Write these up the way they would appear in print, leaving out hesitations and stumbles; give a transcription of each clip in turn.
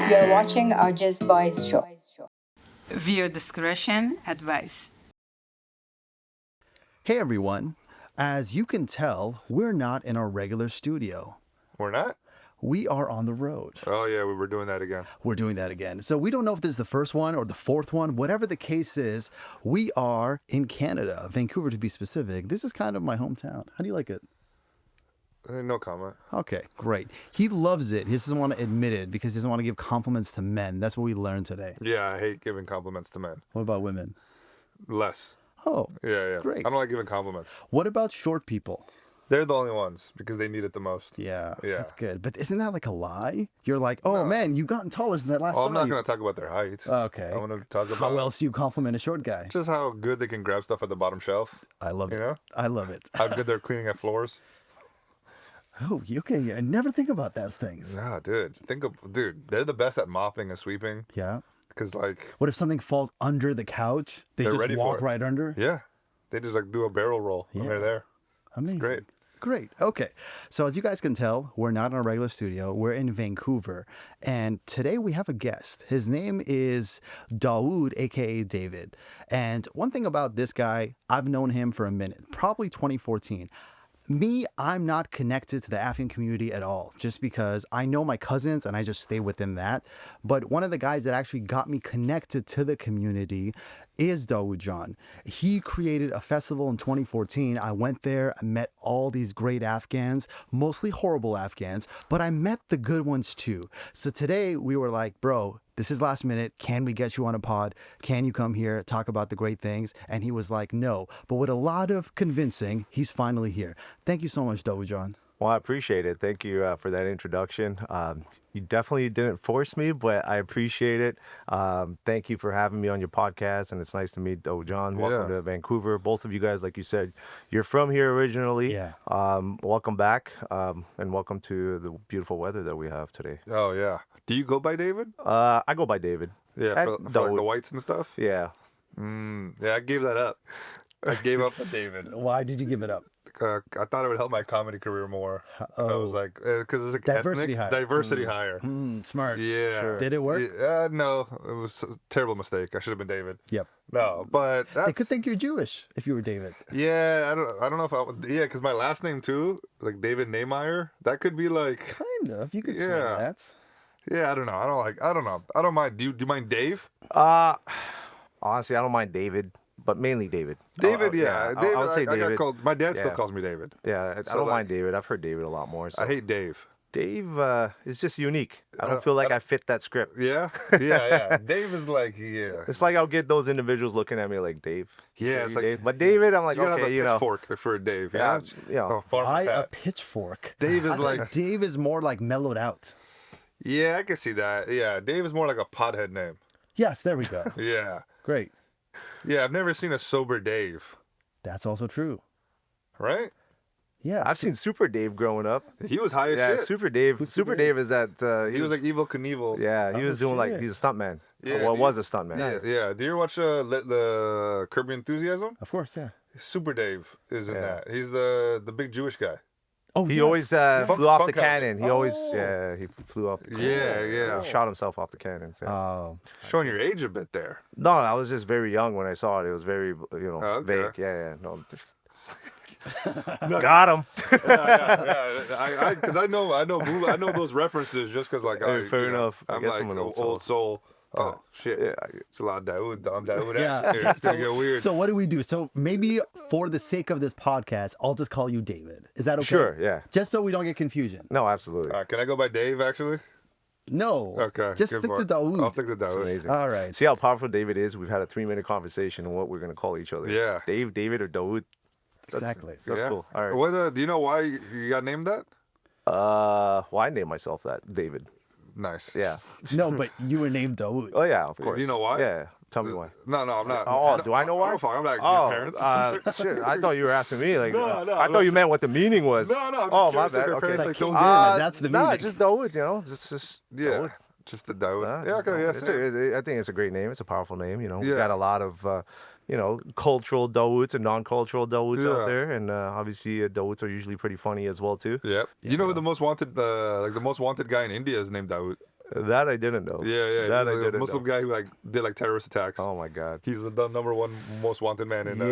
You're watching Awjiz Boys Show. Viewer discretion advised. Hey everyone, as you can tell, we're not in our regular studio. We're not? We are on the road. Oh, yeah, we were doing that again. We're doing that again. So we don't know if this is the first one or the fourth one. Whatever the case is, we are in Canada, Vancouver to be specific. This is kind of my hometown. How do you like it? No comment. Okay, great. He loves it. He doesn't want to admit it because he doesn't want to give compliments to men. That's what we learned today. Yeah, I hate giving compliments to men. What about women? Less. Oh, Yeah. great. I don't like giving compliments. What about short people? They're the only ones because they need it the most. Yeah, Yeah. that's good. But isn't that like a lie? You're like, oh No. man, you've gotten taller since that last Oh, time. I'm not going to talk about their height. Okay. I want to talk about How else do you compliment a short guy? just how good they can grab stuff at the bottom shelf. I love it. You know? I love it. How good they're cleaning at floors. Oh, okay. I never think about those things. Nah, dude. They're the best at mopping and sweeping. Yeah. Because, like, What if something falls under the couch? They They're just ready for walk it. right under? yeah. They just, like, do a barrel roll when Yeah. they're there. Amazing. great. Great. Okay. So as you guys can tell, we're not in our regular studio. We're in Vancouver. And today we have a guest. His name is Dawoud, aka David. And one thing about this guy, I've known him for a minute, probably 2014. Me, I'm not connected to the Afghan community at all, just because I know my cousins and I just stay within that. But one of the guys that actually got me connected to the community is Dawoud John. He created a festival in 2014. I went there, I met all these great Afghans, mostly horrible Afghans, but I met the good ones too. So today we were like, bro, this is last minute. Can we get you on a pod? Can you come here, talk about the great things? And he was like, no. But with a lot of convincing, he's finally here. Thank you so much, Dawoud John. Well, I appreciate it. Thank you for that introduction. You definitely didn't force me, but I appreciate it. Thank you for having me on your podcast, and it's nice to meet Dawoud John. Welcome Yeah. to Vancouver. Both of you guys, like you said, you're from here originally. Yeah. Welcome back, and welcome to the beautiful weather that we have today. Oh, yeah. Do you go by David? I go by David. Yeah, At for like Dawoud. the whites and stuff? Yeah. Yeah, I gave that up. I gave up the David. Why did you give it up? I thought it would help my comedy career more. I was like, because it's like Diversity ethnic, higher. diversity higher. Smart. Yeah. Sure. Did it work? No, it was a terrible mistake. I should have been David. Yep. No, but They that's could think you're Jewish if you were David. yeah. I don't know if I would. Yeah, because my last name too, like David Nehmeyer, that could be like. Kind of. You could swing Yeah. that. Yeah, I don't know. I don't know. I don't mind. Do you mind Dave? Honestly, I don't mind David, but mainly David. David, yeah. David. I would say I got David. called. My dad still Yeah. calls me David. Yeah, I So, don't like- mind David. I've heard David a lot more. So. I hate Dave. Dave is just unique. I don't feel like I fit that script. Yeah, yeah. Dave is like, yeah. It's like I'll get those individuals looking at me like, Dave. Yeah, sure it's you like- Dave? But David, I'm like, You gotta okay, have a you know. pitchfork for Dave. Yeah, Yeah, you know. Oh, farmer's Why a hat. pitchfork? Dave is I think like- Dave is more like mellowed out. Yeah, I can see that. Yeah, Dave is more like a pothead name. Yes, there we go. Yeah, Great. yeah. I've never seen a sober Dave. That's also true. Right? Yeah. I've seen Super Dave growing up. He was high as Yeah, shit. Super Dave. Super Dave is that. He was like Evil Knievel. Yeah, he Oh, was doing like shit. he's a stuntman. Yeah, Well, dude. was a stuntman. Yeah, yeah. Do you ever watch the Curb Your Enthusiasm? Of course, yeah. Super Dave is in Yeah. that. He's the big Jewish guy. Oh, He yes. always Funk- flew off the funk house. cannon. He always Oh. he flew off. The Yeah, yeah. He shot himself off the cannons. Yeah. Oh, Showing your age a bit there. No, I was just very young when I saw it. It was very Oh, okay. vague. Yeah. No. Got him. Yeah. Because I know those references just because like Fair you know, enough. I I'm guess like I'm an old old soul. Oh shit! Yeah. It's a lot of Dawoud. I'm Dawoud yeah. action here. It's gonna get weird. So what do we do? So maybe for the sake of this podcast, I'll just call you David. Is that okay? Sure. Yeah. Just so we don't get confusion. No, absolutely. Can I go by Dave actually? No. Okay. Just good stick for to it. Dawoud. I'll stick to It's Dawoud. amazing. All right. See how powerful David is? We've had a 3-minute conversation on what we're going to call each other. Yeah. Dave, David, or Dawoud. Exactly. That's Yeah. cool. All right. What? Do you know why you got named that? Well, I named myself that, David. Nice. Yeah. No, but you were named Dawoud. Oh, yeah, of course. You know why? Yeah. Tell me why. No, I'm not. Oh, do I know why? I'm like Oh, your parents. shit. I thought you were asking me. Like, No, I thought you meant what the meaning was. No, I'm just Oh, my curious if bad. your Okay. parents, Like, like, told King you. David, that's the no, meaning. just Dawoud, you know. Just Yeah. Dawoud. Just the Dawoud. Uh, Yeah. Okay. Yeah. it's same. I think it's a great name. It's a powerful name. You know, we Yeah. got a lot of, cultural Dawoods and non-cultural Dawoods Yeah. out there, and obviously Dawoods are usually pretty funny as well too. Yep. You know who the most wanted, like the most wanted guy in India is named Dawoud. That I didn't know. Yeah. That He I was a didn't Muslim know. guy who like did like terrorist attacks. Oh my God. He's the number one most wanted man in. Yeah.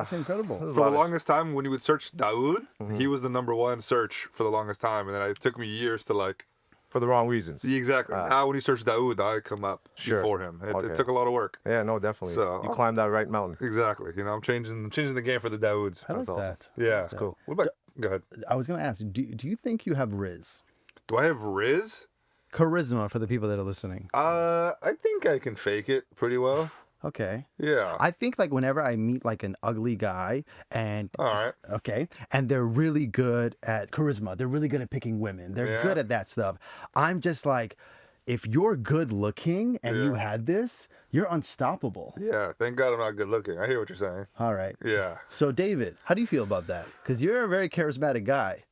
That's incredible. For the longest time, when you would search Dawoud, he was the number one search for the longest time, and then it took me years to like. For the wrong reasons. Exactly. Now when you search Dawoud, I come up Sure. before him. It Okay. took a lot of work. Yeah, no, definitely. So- you climbed that right mountain. Exactly. You know, I'm changing the game for the Dawoods. I like awesome. that. Yeah, That's cool. What about? Go ahead. I was going to ask, do you think you have Riz? Do I have Riz? Charisma for the people that are listening. I think I can fake it pretty well. Okay. Yeah. I think like whenever I meet like an ugly guy and All right. okay, and they're really good at charisma, they're really good at picking women, they're Yeah. good at that stuff. I'm just like, if you're good looking and you Yeah. had this, you're unstoppable. Yeah. Thank God I'm not good looking. I hear what you're saying. All right. Yeah. So David, how do you feel about that? Because you're a very charismatic guy.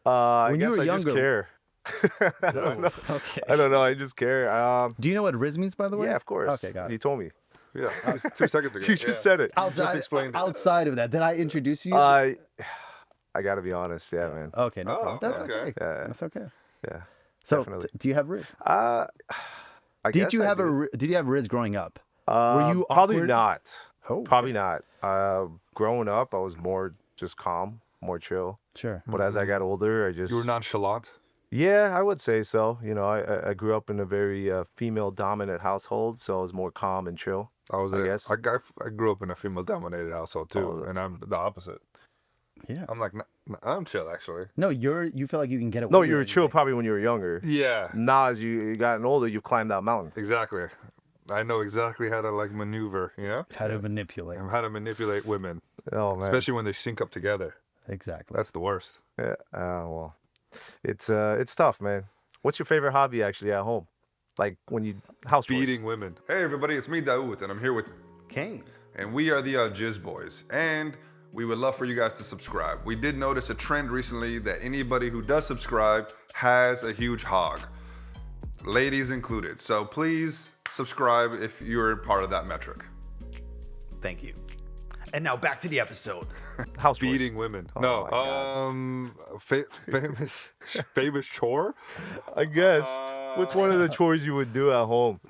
I When you guess were I just younger- care. I don't know. Okay. I don't know. I just care. Do you know what Riz means, by the way? Yeah, of course. Okay, got You it. told me. Yeah. Just 2 seconds ago. You just said it. Outside, explained it. outside of that, did I introduce you? I gotta be honest. Yeah, man. Okay, no Oh, problem. That's okay. okay. Yeah. That's okay. Yeah. So, Definitely. do you have Riz? I Did guess you I have do. Did you have Riz growing up? Were you Probably awkward? not. Oh, Probably not. Growing up, I was more just calm, more chill. Sure. But as I got older, I just You were nonchalant. Yeah, I would say so. You know, I grew up in a very female-dominant household, so I was more calm and chill. I guess. I grew up in a female-dominated household too, Oh, and I'm the opposite. Yeah. I'm like, I'm chill actually. No, you feel like you can get it. No, you were chill probably when you were younger. Yeah. Now, as you gotten older, you've climbed that mountain. Exactly. I know exactly how to like maneuver. You know, How to manipulate. and how to manipulate women, Oh man. especially when they sync up together. Exactly. That's the worst. Yeah. Well, it's tough, man. What's your favorite hobby actually at home? Like when you house chores? Beating women. Hey everybody, it's me Dawoud, and I'm here with, Kane. and we are the Awjiz Boys, and we would love for you guys to subscribe. We did notice a trend recently that anybody who does subscribe has a huge hog, ladies included. So please subscribe if you're part of that metric. Thank you. And now back to the episode. House chores. Beating women. Oh No, famous chore. I guess. What's one of the chores you would do at home?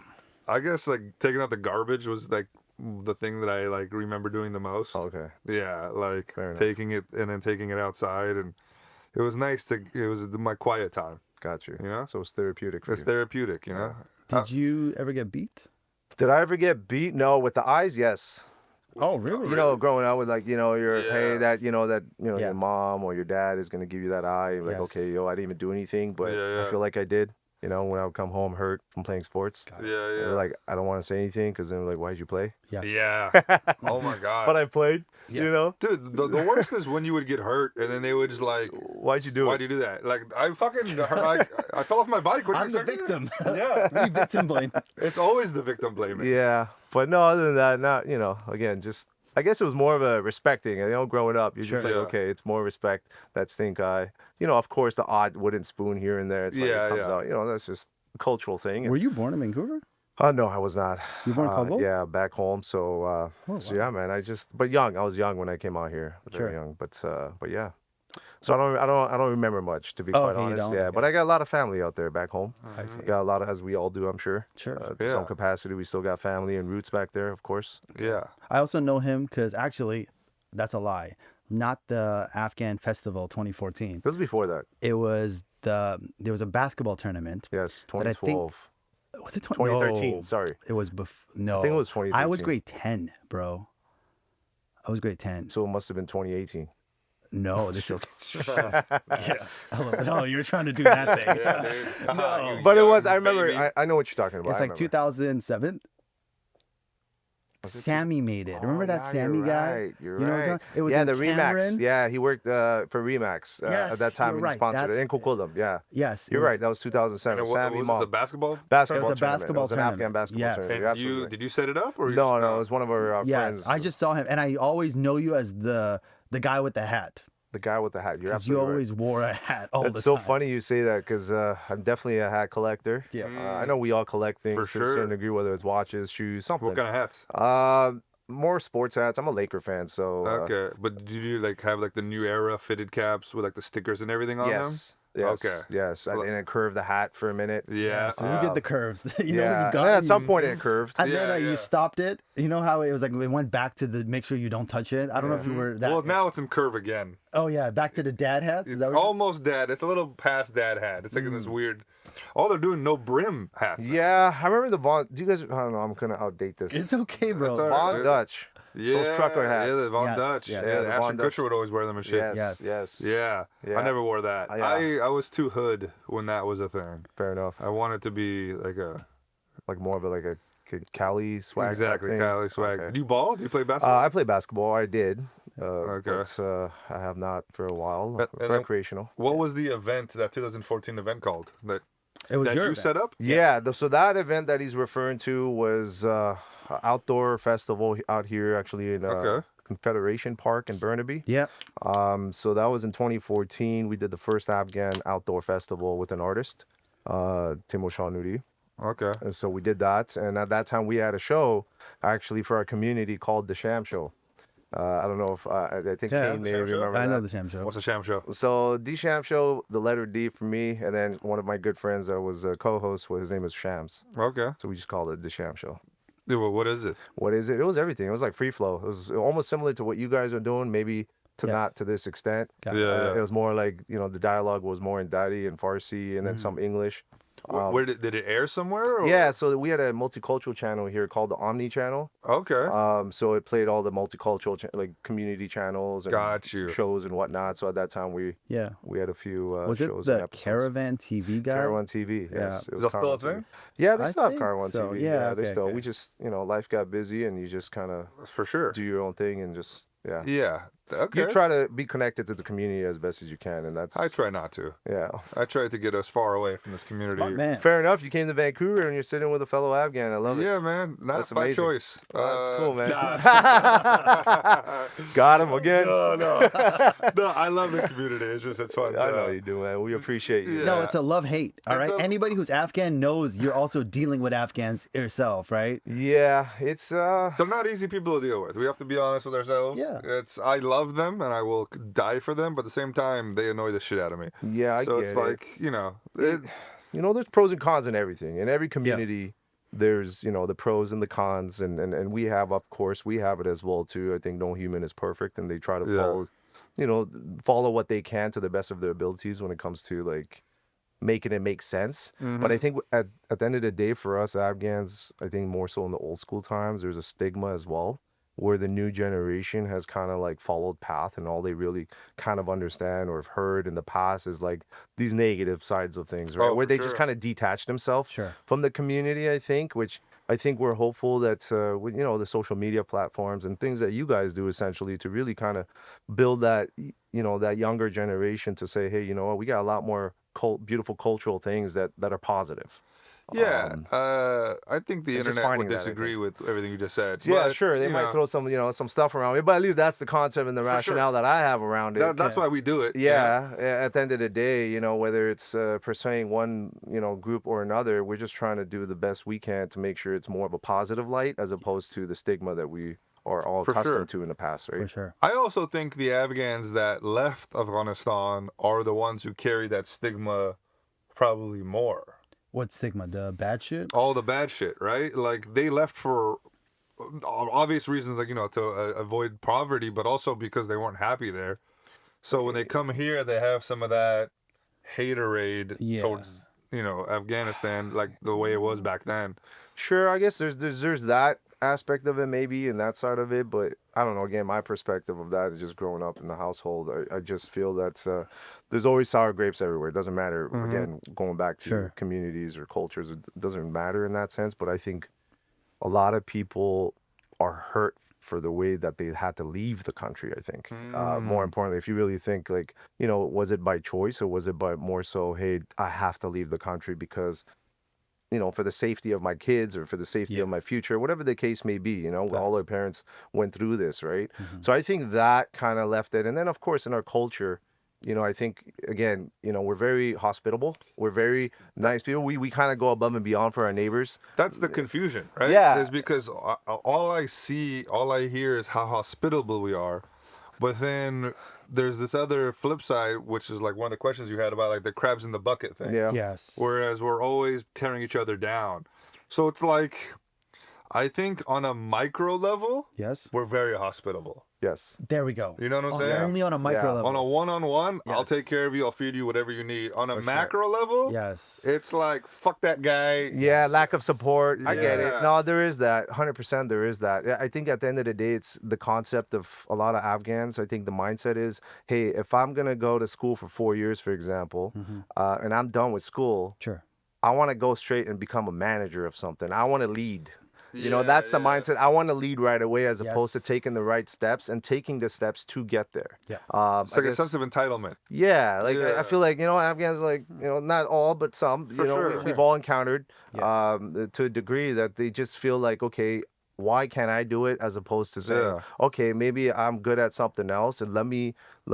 I guess like taking out the garbage was like the thing that I like remember doing the most. Okay. Yeah, like Fair enough. taking it and then taking it outside, and it was nice to. It was my quiet time. Got you. You know? So it's therapeutic for It's you. therapeutic. You know. Did you ever get beat? Did I ever get beat? No, with the eyes, yes. Oh, really? You know, growing up with like, your Yeah. hey, that Yeah. your mom or your dad is gonna give you that eye. You're like, Yes. okay, I didn't even do anything, but Yeah, I feel like I did. You know, when I would come home hurt from playing sports. Yeah, And yeah. they're like, I don't want to say anything because then they're like, why'd you play? Yeah. Yeah. Oh my god. But I played. Yeah. You know, Dude, the worst is when you would get hurt and then they would just like, why'd you do why'd it? you do that? Like I fucking, I fell off my bike. What do you I'm the expect me to victim. do? Yeah. We victim blame. It's always the victim blaming. Yeah, but no, other than that, not again, just I guess it was more of a respecting. Growing up, you're just Sure. like, Yeah. okay, it's more respect. That stink eye. Of course, the odd wooden spoon here and there. It's like Yeah, it comes yeah. out. That's just a cultural thing. Were you born in Vancouver? No, I was not. You born in Cabo? Yeah, back home. So, so yeah, man. But young. I was young when I came out here. Very Sure. young. But yeah. So I don't remember much, to be quite okay, you honest. don't? Yeah, but Okay. I got a lot of family out there back home. I see. Got a lot of, as we all do, I'm sure. Sure. To Yeah. some capacity, we still got family and roots back there, of course. Yeah. I also know him because actually, that's a lie. Not the Afghan Festival 2014. This was before that. It was there was a basketball tournament. Yes, That I think- 2012. Was it 2013, No. sorry. It was no. I think it was I was 2013. grade 10, bro. I was grade 10. So it must have been 2018. No, this is. No, you're trying to do that thing. Yeah, dude. No. You But it young was, I remember, baby. I know what you're talking about. It's I like remember. 2007. Sammy made it. Remember that yeah, Sammy you're guy? Right, you're You know what I'm right. talking- it was yeah, in the Remax. Cameron. Yeah, he worked for Remax Yes, at that time. you're He right. sponsored it That's- in Coquitlam. Yeah, Yes. it you're was- right. That was 2007. And Sammy was Mom. this a basketball? Basketball It was a tournament. basketball It was an Afghan tournament. basketball Yes. tournament. And You're absolutely right. did you set it up or you No, just, no, it was one of our Yes, friends. I just saw him, and I always know you as the guy with the hat The guy with the hat. You're because you absolutely right. always wore a hat all It's the so time. funny you say that because I'm definitely a hat collector. Yeah. I know we all collect things For to a sure. certain degree, whether it's watches, shoes, something. what kind of hats? More sports hats. I'm a Laker fan, so Okay, but did you like have like the new era fitted caps with like the stickers and everything on yes. Yes, Okay. yes. And then curve the hat for a minute. Yeah. So we did the curves. You know, Yeah. you And got then it, at some point it curved. and then Yeah, you yeah. stopped it. You know how it was like it went back to the make sure you don't touch it. I don't know if you were that. Well, now it's in curve again. Oh yeah, back to the dad hats. Is that what Almost dad. It's a little past dad hat. It's like in this weird. All they're doing no brim hats. now. Yeah, I remember the Von. Do you guys? I don't know. I'm gonna outdate this. It's okay, bro. It's all right. Von Yeah. Dutch. Yeah, Those trucker hats. Yeah, the Von Yes, Dutch. yes. Yeah, Yeah, the Ashton Von Dutch. Kutcher would always wear them and shit. Yes, Yes. yes. Yeah. Yeah. I never wore that. Yeah. I was too hood when that was a thing. Fair enough. I wanted to be like a Like more of a Cali swag. type exactly thing. Cali swag. Okay. Do you ball? Do you play basketball? I play basketball. I did. Okay. But, I have not for a while. And then- Recreational. What was the event, that 2014 event called? It was That your you event. set up? Yeah. So that event that he's referring to was outdoor festival out here, actually in Okay. Confederation Park in Burnaby. Yeah. So that was in 2014. We did the first Afghan outdoor festival with an artist, Timo Shahnuri. Okay. And so we did that, and at that time we had a show actually for our community called D-Sham Show. I don't know if I think Yeah, Kane may D-Sham Show? remember I that. know the Sham Show. What's a sham show? So D-Sham Show, the letter D for me, and then one of my good friends that was a co-host, his name is Shams. Okay. So we just called it D-Sham Show. Yeah, well, what is it? What is it? It was everything. It was like free flow. It was almost similar to what you guys are doing, maybe to Yeah. not to this extent. Got Yeah. It was more like, the dialogue was more in Dari and Farsi and then some English. Where did it air somewhere? Or? Yeah, so we had a multicultural channel here called the Omni channel. Okay. So it played all the multicultural like community channels and Got you. shows and whatnot. So at that time we Yeah. had a few Was it shows and the episodes. Caravan TV guy? Caravan TV? Yeah. Yes, it Is was that still a Caravan thing? TV. Yeah, they I still have think Caravan so. TV. Yeah, they okay, still. okay. We just life got busy and you just kind of For sure. do your own thing and just Yeah. Okay. You try to be connected to the community as best as you can, and that's I try not to. yeah. I try to get us far away from this community. Smart man. Fair enough. You came to Vancouver and you're sitting with a fellow Afghan. I love it. Yeah, man. Not That's by amazing. choice. That's cool, man. Nah. Got him again. No, I love the community. It's fun. I know you do, man. We appreciate you. Yeah. No, it's a love-hate. All It's right. a- Anybody who's Afghan knows you're also dealing with Afghans yourself, right? Yeah, it's They're not easy people to deal with. We have to be honest with ourselves. Yeah. I love them and I will die for them, but at the same time, they annoy the shit out of me. yeah. I So get it's it. like, There's pros and cons in everything. In every community, there's the pros and the cons, and we have, of course, we have it as well too. I think no human is perfect, and they try to Yeah. follow what they can to the best of their abilities when it comes to like making it make sense. But I think at the end of the day, for us Afghans, I think more so in the old school times, there's a stigma as well, where the new generation has kind of like followed path, and all they really kind of understand or have heard in the past is like these negative sides of things, right? Oh, Where for they just sure. kind of detach themselves Sure. from the community, I think, which I think we're hopeful that with the social media platforms and things that you guys do essentially to really kind of build that that younger generation to say, hey, you know what, we got a lot more beautiful cultural things that are positive. yeah. I think the and just internet finding would that, I disagree think. with everything you just said. Yeah, But, sure. They you might know, throw some stuff around it, but at least that's the concept and the sure. rationale that I have around it. That's why we do it. Yeah, at the end of the day, whether it's pursuing one, group or another, we're just trying to do the best we can to make sure it's more of a positive light as opposed to the stigma that we are all For accustomed sure. to in the past, right? For sure. I also think the Afghans that left Afghanistan are the ones who carry that stigma probably more. What stigma? The bad shit? All the bad shit, right? Like they left for obvious reasons, like to avoid poverty, but also because they weren't happy there. So when they come here, they have some of that haterade Yeah. towards Afghanistan, like the way it was back then. Sure, I guess there's that aspect of it maybe and that side of it, but I don't know. Again, my perspective of that is just growing up in the household. I just feel that there's always sour grapes everywhere. It doesn't matter. Again, going back to Sure. communities or cultures, it doesn't matter in that sense. But I think a lot of people are hurt for the way that they had to leave the country. I think more importantly, if you really think like was it by choice or was it by more so, hey, I have to leave the country because for the safety of my kids or for the safety of my future, whatever the case may be, all our parents went through this, right? So I think that kind of left it. And then, of course, in our culture, I think, again, we're very hospitable. We're very nice people. We kind of go above and beyond for our neighbors. That's the confusion, right? Yeah. Is because all I hear is how hospitable we are. But then there's this other flip side, which is like one of the questions you had about like the crabs in the bucket thing. Yeah. Yes. Whereas we're always tearing each other down. So it's like, I think on a micro level, Yes. we're very hospitable. Yes. There we go. You know what I'm saying? Only on a micro Yeah. level. On a one-on-one, I'll Yes. take care of you. I'll feed you whatever you need. On a For sure. macro level, Yes. it's like, fuck that guy. Yeah, lack of support. I get it. Yeah. No, there is that. 100% there is that. Yeah, I think at the end of the day, it's the concept of a lot of Afghans. I think the mindset is, hey, if I'm going to go to school for 4 years, for example, and I'm done with school, Sure. I want to go straight and become a manager of something. I want to lead. You know, Yeah, that's the yeah. mindset. I want to lead right away as opposed to Yes. taking the right steps and taking the steps to get there. Yeah. It's like a sense of entitlement. Yeah, like I Yeah. feel like Afghans, like not all, but some. For sure. We've all encountered Yeah. to a degree that they just feel like, okay, why can't I do it? As opposed to saying, okay, maybe I'm good at something else, and let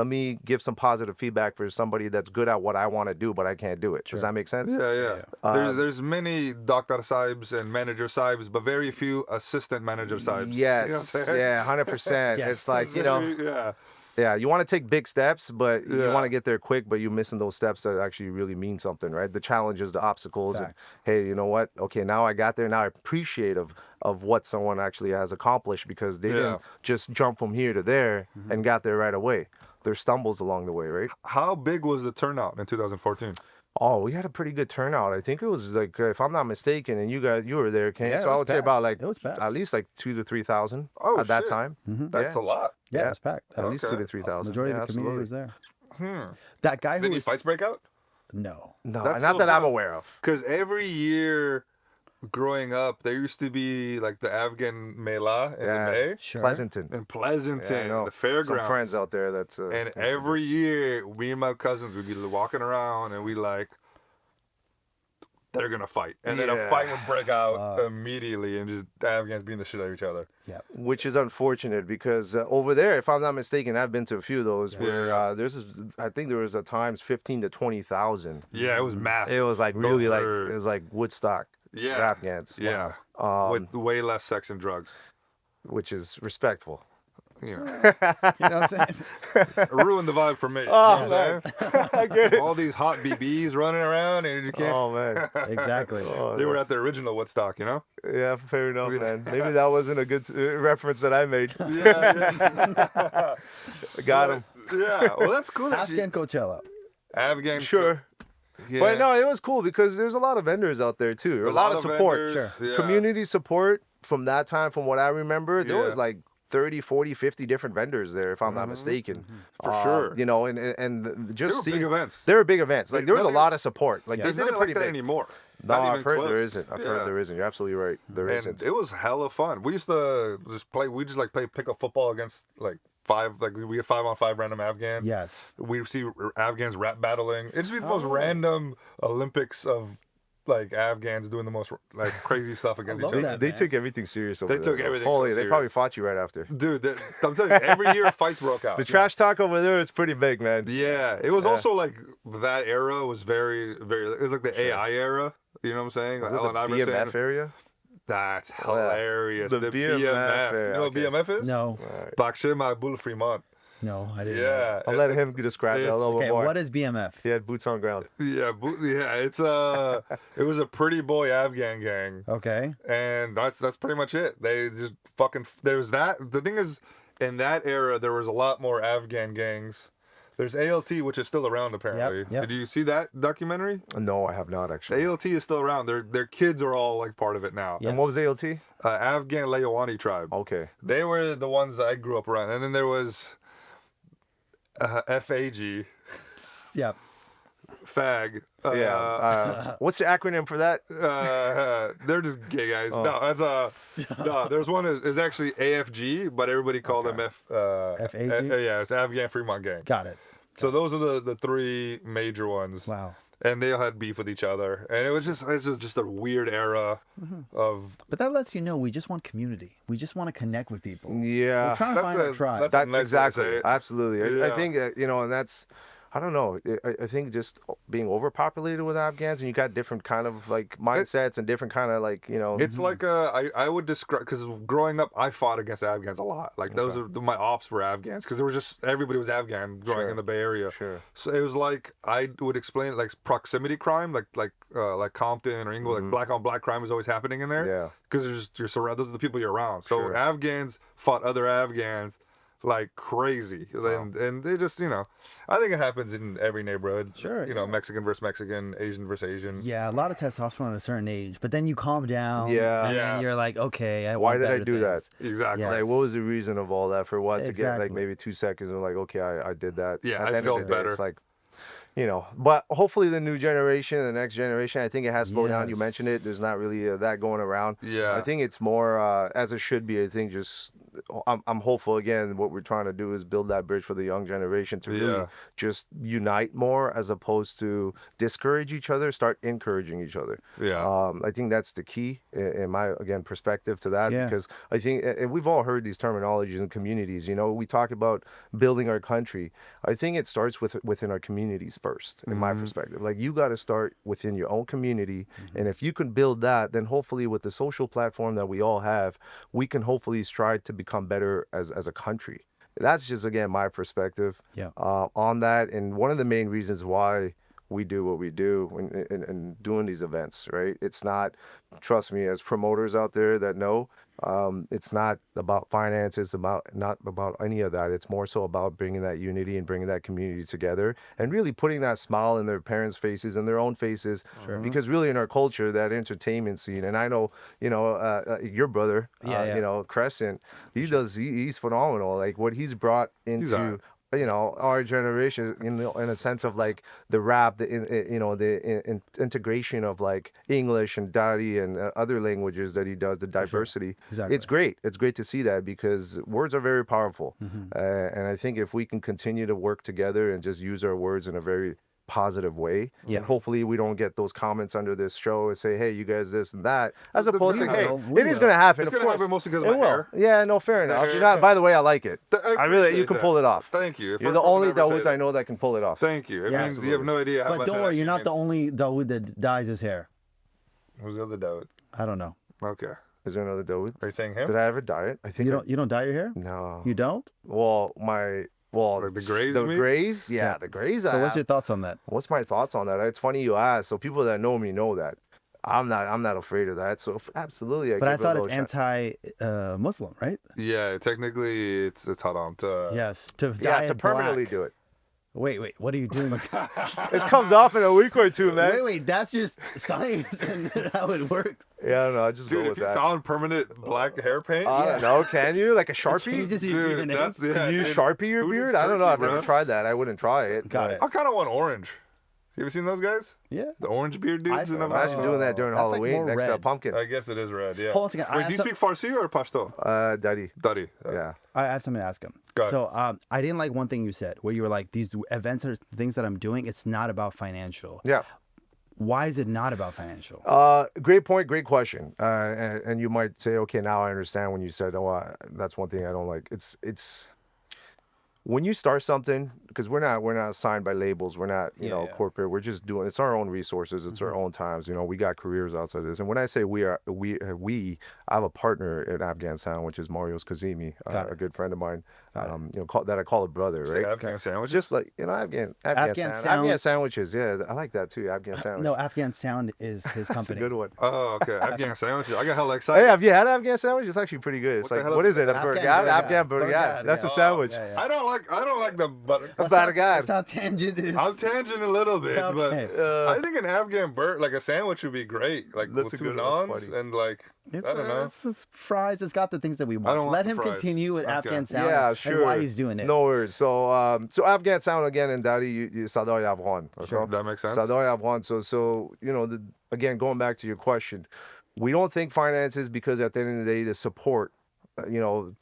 me give some positive feedback for somebody that's good at what I want to do, but I can't do it. Does that make sense? Yeah. There's many Dr. Sahibs and manager Sahibs, but very few assistant manager Sahibs. Yes. You know what I'm saying? Yeah. 100%. Yes. It's like It's very- yeah. Yeah, you want to take big steps, but you Yeah. want to get there quick, but you're missing those steps that actually really mean something, right? The challenges, the obstacles. And, Facts. hey, you know what? Okay, now I got there. Now I appreciate of what someone actually has accomplished because they didn't just jump from here to there and got there right away. There's stumbles along the way, right? How big was the turnout in 2014? Oh, we had a pretty good turnout. I think it was like, if I'm not mistaken, and you were there, Ken. Yeah, so it I was would say packed. about like It was packed. at least like 2,000 to 3,000 Oh, at that shit. time. That's Yeah. a lot. Yeah, Yeah. it's packed. At least Okay. 2,000 to 3,000. Majority Yeah, of the community was absolutely. there. That guy Did who any was fights break out? No. No, That's not so that I'm fun. aware of. Because every year growing up, there used to be like the Afghan Mela in the May Sure. Pleasanton. in Pleasanton, Yeah, I know. the fairgrounds. Some friends out there that's And every year, me and my cousins would be walking around and we like, they're gonna fight, and then a Yeah. fight would break out immediately, and just the Afghans beating the shit out of each other. Yeah. which is unfortunate because over there, if I'm not mistaken, I've been to a few of those where I think there was at times 15 to 20,000. Yeah, it was massive. It was like Those really like were- it was like Woodstock for Yeah. Afghans. Yeah, with way less sex and drugs. Which is respectful. You know, You know what I'm saying? it ruined the vibe for me. Oh, you know what I'm saying? I get it. All these hot BBs running around, and you can't. Oh man. Exactly. They were at the original Woodstock, you know. Yeah, fair enough, man. Maybe that wasn't a good reference that I made. Yeah, Got him. yeah. Well, that's cool. That Afghan Coachella. Afghan. Sure. Yeah. But no, it was cool because there's a lot of vendors out there too. A lot of support. vendors, yeah. Community support from that time, from what I remember, there was Yeah. like 30, 40, 50 different vendors there, if I'm not mistaken. For sure. You know, and just They were seeing big events. They were big events. Like there was a nothing- lot of support. Like There's they did nothing it pretty like that big. anymore. No, Not I've even heard close. there isn't. I've Yeah. heard there isn't. You're absolutely right. There And isn't. it was hella fun. We used to just play. We just like play pickup football against like five. Like we had 5-on-5 random Afghans. Yes. We see Afghans rap battling. It just be the most random Olympics of like Afghans doing the most like crazy stuff against each love other. that. They man. took everything serious over They there. took everything Holy, so they probably serious. fought you right after. Dude, I'm telling you, every year fights broke out. The trash talk over there is pretty big, man. Yeah, it was also like that era was very, very. It was like the AI era. You know what I'm saying? Was Like it the Allen Iverson. BMF area? That's Oh, yeah. hilarious. The The BMF BMF. era, You know what okay. BMF is? No. Bachelor Bull Fremont. No, I didn't. Yeah. I'll let him describe that a little bit Okay, more. what is BMF? He had boots on ground. Yeah, it's it was a pretty boy Afghan gang, Okay. and that's pretty much it. They just fucking there's that. The thing is, in that era, there was a lot more Afghan gangs. There's ALT, which is still around apparently. yep. Did you see that documentary? No, I have not actually. ALT is still around. Their kids are all like part of it now. Yeah. And what was ALT? Afghan Layawani tribe. Okay. They were the ones that I grew up around, and then there was FAG, Yep. fag. Yeah. What's the acronym for that? They're just gay guys. No, that's no. There's one is actually AFG, but everybody called them FAG? Yeah, it's Afghan Fremont Gang. Got it. So those are the three major ones. Wow. And they all had beef with each other, and it was just a weird era of. But that lets you know we just want community. We just want to connect with people. Yeah. We're trying to find our tribe. that's- That, nice way to say exactly. it. Absolutely. I Yeah. think that, and that's I don't know. I think just being overpopulated with Afghans, and you got different kind of like mindsets and different kind of like, you know. It's like I would describe, because growing up I fought against Afghans a lot. Like those are my ops were Afghans, because there was just everybody was Afghan growing in the Bay Area. Sure. So it was like I would explain it like proximity crime, like Compton or Inglewood, like black on black crime is always happening in there. Yeah. Because you're surrounded. Those are the people you're around. So Sure. Afghans fought other Afghans like crazy, and they just, you know, I think it happens in every neighborhood. Sure, You know, Mexican versus Mexican, Asian versus Asian. Yeah, a lot of testosterone at a certain age, but then you calm down. Yeah. And Yeah. then you're like, okay, Why want did I better do that? things. Exactly. Yeah. Like, what was the reason of all that? For what? To get like Exactly. maybe 2 seconds and like, okay, I did that. Yeah, At I the end felt of the day, better. It's like, you know, but hopefully the new generation, the next generation, I think it has slowed down. You Yes. mentioned it. There's not really that going around. Yeah. I think it's more as it should be. I think just I'm hopeful again. What we're trying to do is build that bridge for the young generation to really Yeah. just unite more, as opposed to discourage each other. Start encouraging each other. Yeah. I think that's the key in my perspective to that, Yeah. because I think and we've all heard these terminologies in communities. You know, we talk about building our country. I think it starts within our communities first, in my perspective. Like, you got to start within your own community, and if you can build that, then hopefully with the social platform that we all have, we can hopefully strive to become better as a country. That's just, again, my perspective Yeah. on that, and one of the main reasons why we do what we do in doing these events, right? It's not, trust me, as promoters out there that know, it's not about finance. It's not about any of that. It's more so about bringing that unity and bringing that community together, and really putting that smile in their parents' faces and their own faces. Because really in our culture, that entertainment scene, and I know, you know, your brother, you know, Crescent, he's phenomenal. Like, what he's brought into alright. you know, our generation, you know, in a sense of like the rap, you know, the integration of like English and Dari and other languages that he does, the diversity. Exactly. It's great. It's great to see that, because words are very powerful. And I think if we can continue to work together and just use our words in a very positive way, Yeah. hopefully we don't get those comments under this show and say, hey, you guys this and that, as opposed to, gonna hey, happen. We it is will. going to happen. It's Of gonna course. happen mostly because It of my will. hair. Yeah, no, fair enough. You're not, by the way, I like it. I really, you appreciate can that. pull it off. Thank you. You're the only Dawoud I know that can pull it off. Thank you. It Yeah, means you have no idea how But much don't that worry, you're not actually the only Dawoud that dyes his hair. means. Who's the other Dawoud? I don't know. Okay. Is there another Dawoud? Are you saying him? Did I ever dye it? I think You don't dye your hair? No. You don't? Well, Like the grays, the you mean? grays, yeah, the grays. So what's your thoughts on that? What's my thoughts on that? It's funny you ask. So people that know me know that I'm not afraid of that. So absolutely, But I give it a thought it's little shot. anti-Muslim, right? Yeah, technically it's haram to. Yes. To Yeah, dye to it permanently black. do it. Wait, what are you doing? It comes off in a week or two, man. wait, that's just science and how it works. Yeah, I don't know. I just Dude, go if with you that. found permanent black hair paint, I don't know. Can you like a Sharpie? Changes your dude, DNA. that's yeah. Can you dude, Sharpie your who needs beard? I don't know. turkey, I've never bro? tried that. I wouldn't try it. Got it. I kind of want orange. You ever seen those guys? Yeah. The orange beard dudes I've- in Imagine Afghanistan? doing that during That's like Halloween more next to a red. pumpkin. I guess it is red, yeah. Hold on a second, I Wait, have do you some- speak Farsi or Pashto? Daddy. Dari. Yeah. I have something to ask him. Go ahead. So I didn't like one thing you said, where you were like, these events are things that I'm doing. It's not about financial. Yeah. Why is it not about financial? Great point, great question. And you might say, okay, now I understand when you said, that's one thing I don't like. It's when you start something, because we're not signed by labels, we're not Yeah. corporate. We're just doing it's our own resources, it's our own times. We got careers outside of this. And when I say we, I have a partner at Afghan Sound, which is Marios Kazemi, a good friend of mine. That I call a brother, Say right? Afghan sandwich. Just like Afghan Sound. Afghan sandwiches, yeah, I like that too. Afghan sandwich. No, Afghan Sound is his That's a company. good one. Oh, okay. Afghan sandwiches. I got hella excited. Hey, have you had Afghan sandwich? It's actually pretty good. It's What the like, hell what is is it? A Afghan burgad? burgad. Afghan burgad. Burgad, That's yeah. a sandwich. Yeah, yeah. I don't like the butter. A burgad. That's how tangent is. I'm tangent a little bit, Okay. but I think an Afghan like a sandwich would be great. Like That's with a two good one. naans That's funny. and like It's, I don't know. it's just fries. It's got the things that we want. don't want Let the him fries. continue with Okay. Afghan Sound Yeah, and sure. why he's doing it. No worries. So Afghan Sound again in Dari, you Sadai Afghan. Sure, that makes sense. Sadai Afghan. So again, going back to your question, we don't think finances, because at the end of the day, the support,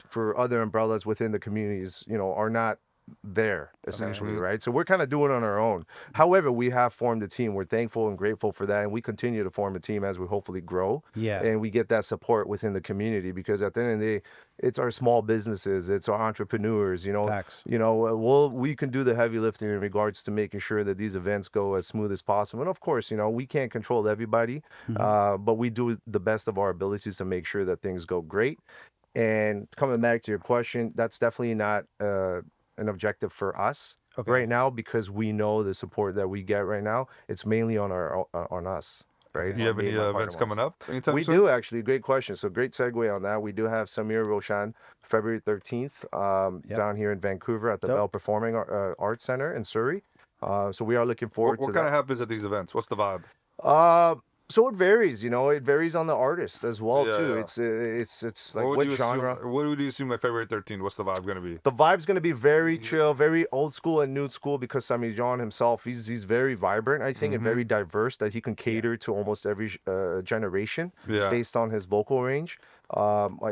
for other umbrellas within the communities, are not there essentially, right? So we're kind of doing it on our own. However, we have formed a team. We're thankful and grateful for that, and we continue to form a team as we hopefully grow. Yeah. And we get that support within the community, because at the end of the day, it's our small businesses, it's our entrepreneurs. Facts. We can do the heavy lifting in regards to making sure that these events go as smooth as possible. And of course, we can't control everybody, but we do the best of our abilities to make sure that things go great. And coming back to your question, that's definitely not an objective for us right now, because we know the support that we get right now. It's mainly on us, right? Do you have any events coming up anytime We soon? do, actually. Great question. So great segue on that. We do have Samir Roshan, February 13th, down here in Vancouver at the Bell Performing Arts Center in Surrey. So we are looking forward to What kind of happens at these events? What's the vibe? So it varies, it varies on the artist as well too. Yeah. It's like what genre. What would you assume by February 13th? What's the vibe gonna be? The vibe's gonna be very chill, very old school and new school, because Sami John himself, he's very vibrant, I think, and very diverse, that he can cater to almost every generation based on his vocal range.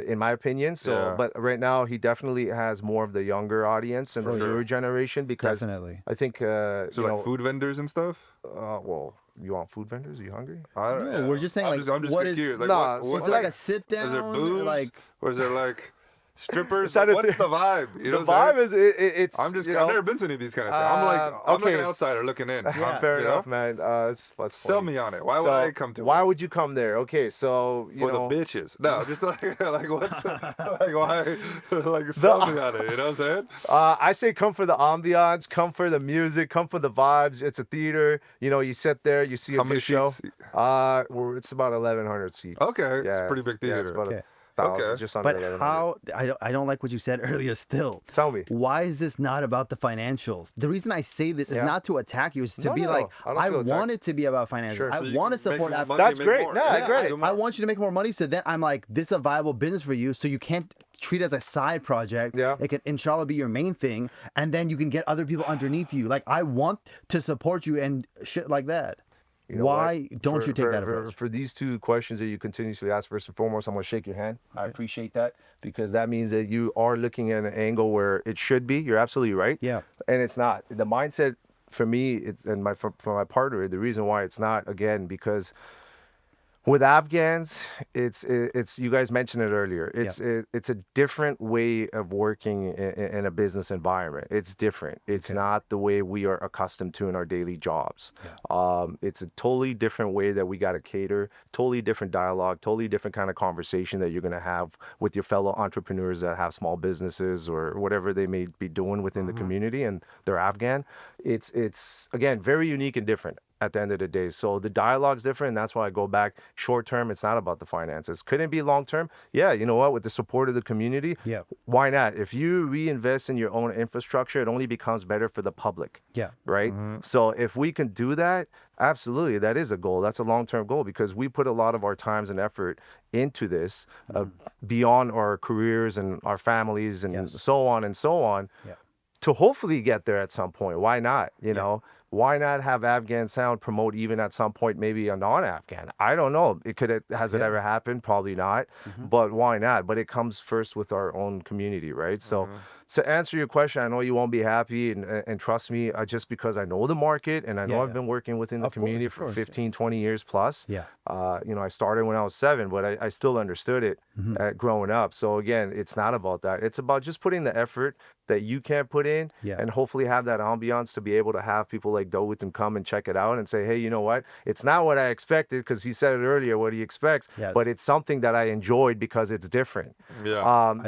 In my opinion. So, but right now he definitely has more of the younger audience and the newer generation, because I think like food vendors and stuff. Well, you want food vendors? Are you hungry? No, we're just saying, I'm just what curious. is? Like, Is it like a sit down? Is there booze? Or is there like strippers? What's the vibe? The vibe is it's. I'm just. I've never been to any of these kind of things. I'm like an outsider looking in. Fair enough, man. Sell me on it. Why would I come to? Why would you come there? Okay, so for the bitches. No, just like what's why? Sell me on it. You know what I'm saying? I say come for the ambiance, come for the music, come for the vibes. It's a theater. You sit there, you see a good show. It's about 1,100 seats. Okay, it's a pretty big theater. It's about 1,000, just under 1,100. How I don't like what you said earlier. Still, tell me, why is this not about the financials? The reason I say this is not to attack you, it's to be like, I want it to be about financials. Sure. I want to support Afghan. That's great. Great. I want you to make more money. So then I'm like, this is a viable business for you. So you can't treat it as a side project. Yeah. It can inshallah be your main thing, and then you can get other people underneath you. Like, I want to support you and shit like that. Why don't you take that approach? For these two questions that you continuously ask, first and foremost, I'm going to shake your hand. I appreciate that, because that means that you are looking at an angle where it should be. You're absolutely right. Yeah. And it's not. The mindset for me, for my partner, the reason why it's not, again, because with Afghans, it's you guys mentioned it earlier. It's a different way of working in a business environment. It's different. It's not the way we are accustomed to in our daily jobs. It's a totally different way that we got to cater. Totally different dialogue. Totally different kind of conversation that you're gonna have with your fellow entrepreneurs that have small businesses or whatever they may be doing within the community, and they're Afghan. It's again very unique and different at the end of the day. So the dialogue's different, and that's why I go back. Short term, it's not about the finances. Could it be long term? Yeah, you know what? With the support of the community, why not? If you reinvest in your own infrastructure, it only becomes better for the public. Yeah. Right? So if we can do that, absolutely, that is a goal. That's a long-term goal, because we put a lot of our times and effort into this beyond our careers and our families and so on and so on to hopefully get there at some point. Why not? You know? Why not have Afghan Sound promote even at some point maybe a non-Afghan? I don't know. Has it ever happened? Probably not. But why not? But it comes first with our own community, right? So to answer your question, I know you won't be happy, and trust me, just because I know the market and I know I've been working within the community for 15, 20 years plus. I started when I was 7, but I still understood it growing up. So again, it's not about that. It's about just putting the effort that you can put in and hopefully have that ambiance to be able to have people like Dawoud and come and check it out and say, hey, you know what? It's not what I expected, because he said it earlier, what he expects, but it's something that I enjoyed because it's different.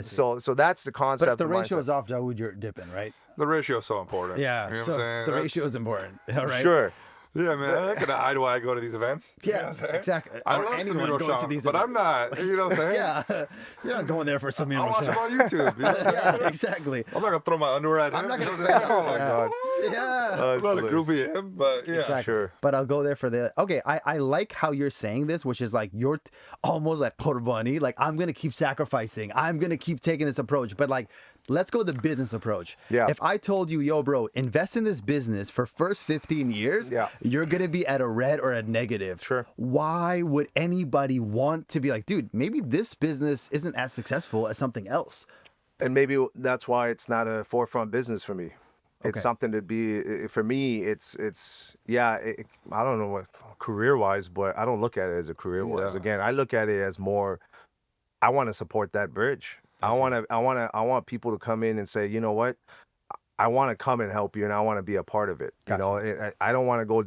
So that's the concept. But if the ratio is off, Dawoud, you're dipping, right? The ratio is so important. Yeah. You know so what I'm saying? the ratio is important. All right. Sure. Yeah, man. I'm not gonna hide why I go to these events. Yeah, exactly. I love Samir Roshan, but I'm not. You know what I'm saying? Yeah, you're not going there for Samir I watch Roshan. him on YouTube. You know? Yeah, exactly. I'm not gonna throw my underwear at him. I'm not gonna. Oh my god. Yeah. I'm not a groupie of him, but yeah. Exactly. Sure. But I'll go there for the. Okay, I like how you're saying this, which is like you're almost like qurbani. Like, I'm gonna keep sacrificing. I'm gonna keep taking this approach. But like, let's go the business approach. Yeah. If I told you, yo, bro, invest in this business for first 15 years, you're gonna be at a red or a negative. Sure. Why would anybody want to be like, dude, maybe this business isn't as successful as something else? And maybe that's why it's not a forefront business for me. It's Okay. something to be, for me, I don't know what career-wise, but I don't look at it as a career-wise. Yeah. Again, I look at it as more, I want to support that bridge. I want people to come in and say, you know what? I want to come and help you, and I want to be a part of it. Gotcha. You know, I don't want to go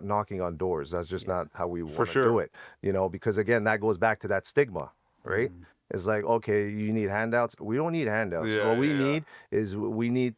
knocking on doors. That's just not how we want to sure. do it. You know, because again, that goes back to that stigma, right? It's like, okay, you need handouts. We don't need handouts. Yeah, What we yeah. need is we need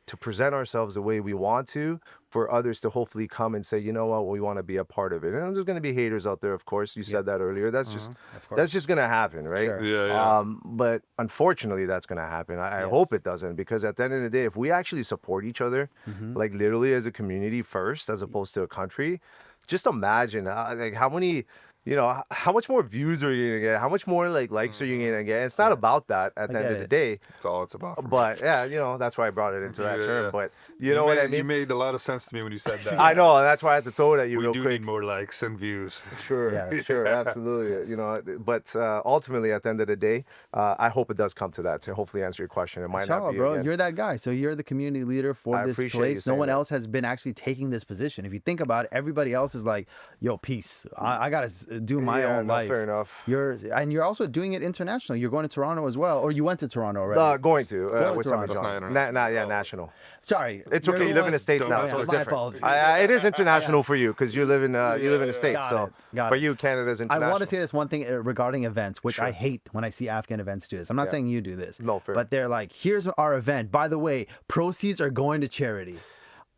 to present ourselves the way we want to, for others to hopefully come and say, you know what, we want to be a part of it. And there's going to be haters out there, of course. You said that earlier. That's just going to happen, right? Sure. Yeah, yeah. But unfortunately, that's going to happen. I hope it doesn't, because at the end of the day, if we actually support each other, like literally as a community first, as opposed to a country, just imagine like how many. You know, how much more views are you gonna get? How much more likes are you gonna get? It's not about that at the end of the day. That's all it's about. But yeah, you know, that's why I brought it into that Yeah. term. But you know what I mean? You made a lot of sense to me when you said that. I know, and that's why I had to throw it at you We real do quick. need more likes and views. Sure, Yeah. sure, absolutely. You know, but ultimately, at the end of the day, I hope it does come to that. To hopefully answer your question, it might not Inshallah, be. bro, again. you're that guy. So you're the community leader for I this appreciate you place. No saying one that. else has been actually taking this position. If you think about it, everybody else is like, yo, peace. I gotta do my Yeah, own no, life. fair enough. You're also doing it internationally. You're going to Toronto as well, or you went to Toronto already? Going to Going with to some Toronto. John. That's not international. National. Sorry, It's you're okay. the You live in one- the States Don't now, mind so me. it's My different. apologies. It is international for you because you live in the States. Got So it, got for it. you, Canada's I international. want to say this one thing regarding events, which I hate when I see Afghan events do this. I'm not saying you do this. No, fair. But they're like, here's our event. By the way, proceeds are going to charity.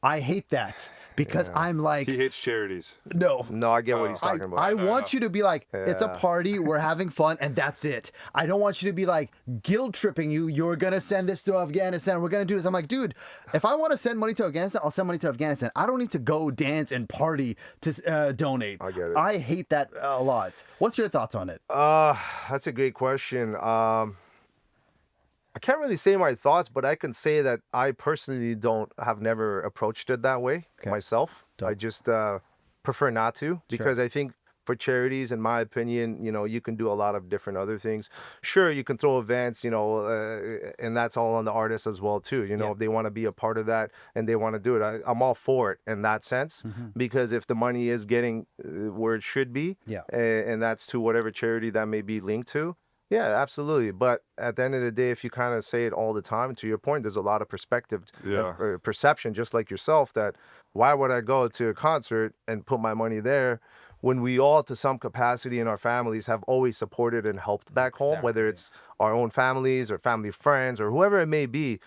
I hate that because I'm like, He hates charities. no. No, I get what he's talking about. I want you to be like, it's a party, we're having fun, and that's it. I don't want you to be like guilt tripping you. You're gonna send this to Afghanistan. We're gonna do this. I'm like, dude, if I want to send money to Afghanistan, I'll send money to Afghanistan. I don't need to go dance and party to donate. I get it. I hate that a lot. What's your thoughts on it? That's a great question. I can't really say my thoughts, but I can say that I personally have never approached it that way myself. I just prefer not to, because I think for charities, in my opinion, you know, you can do a lot of different other things. Sure, you can throw events, you know, and that's all on the artists as well too. You know, if they want to be a part of that and they want to do it, I'm all for it in that sense, because if the money is getting where it should be, and that's to whatever charity that may be linked to. Yeah, absolutely. But at the end of the day, if you kind of say it all the time, to your point, there's a lot of perception, just like yourself, that why would I go to a concert and put my money there when we all, to some capacity in our families, have always supported and helped back home, whether it's our own families or family friends or whoever it may be.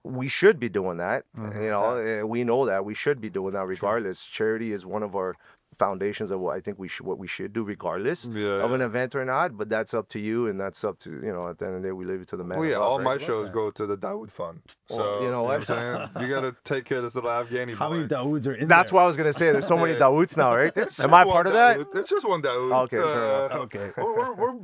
We should be doing that. You know, we know that we should be doing that regardless. Charity is one of our foundations of what I think what we should do regardless of an event or not, but that's up to you, and that's up to, you know, at the end of the day, we leave it to the man. Well, yeah, above, all right? my shows go to the Dawoud Fund. So, you know what? I'm saying? You got to take care of this little Afghani How many boy. Dawoods are in That's there? what I was gonna say. There's so many Dawoods now, right? It's Am I just part one of that? Dawoud. It's just one Dawoud. Okay, fair enough. Okay.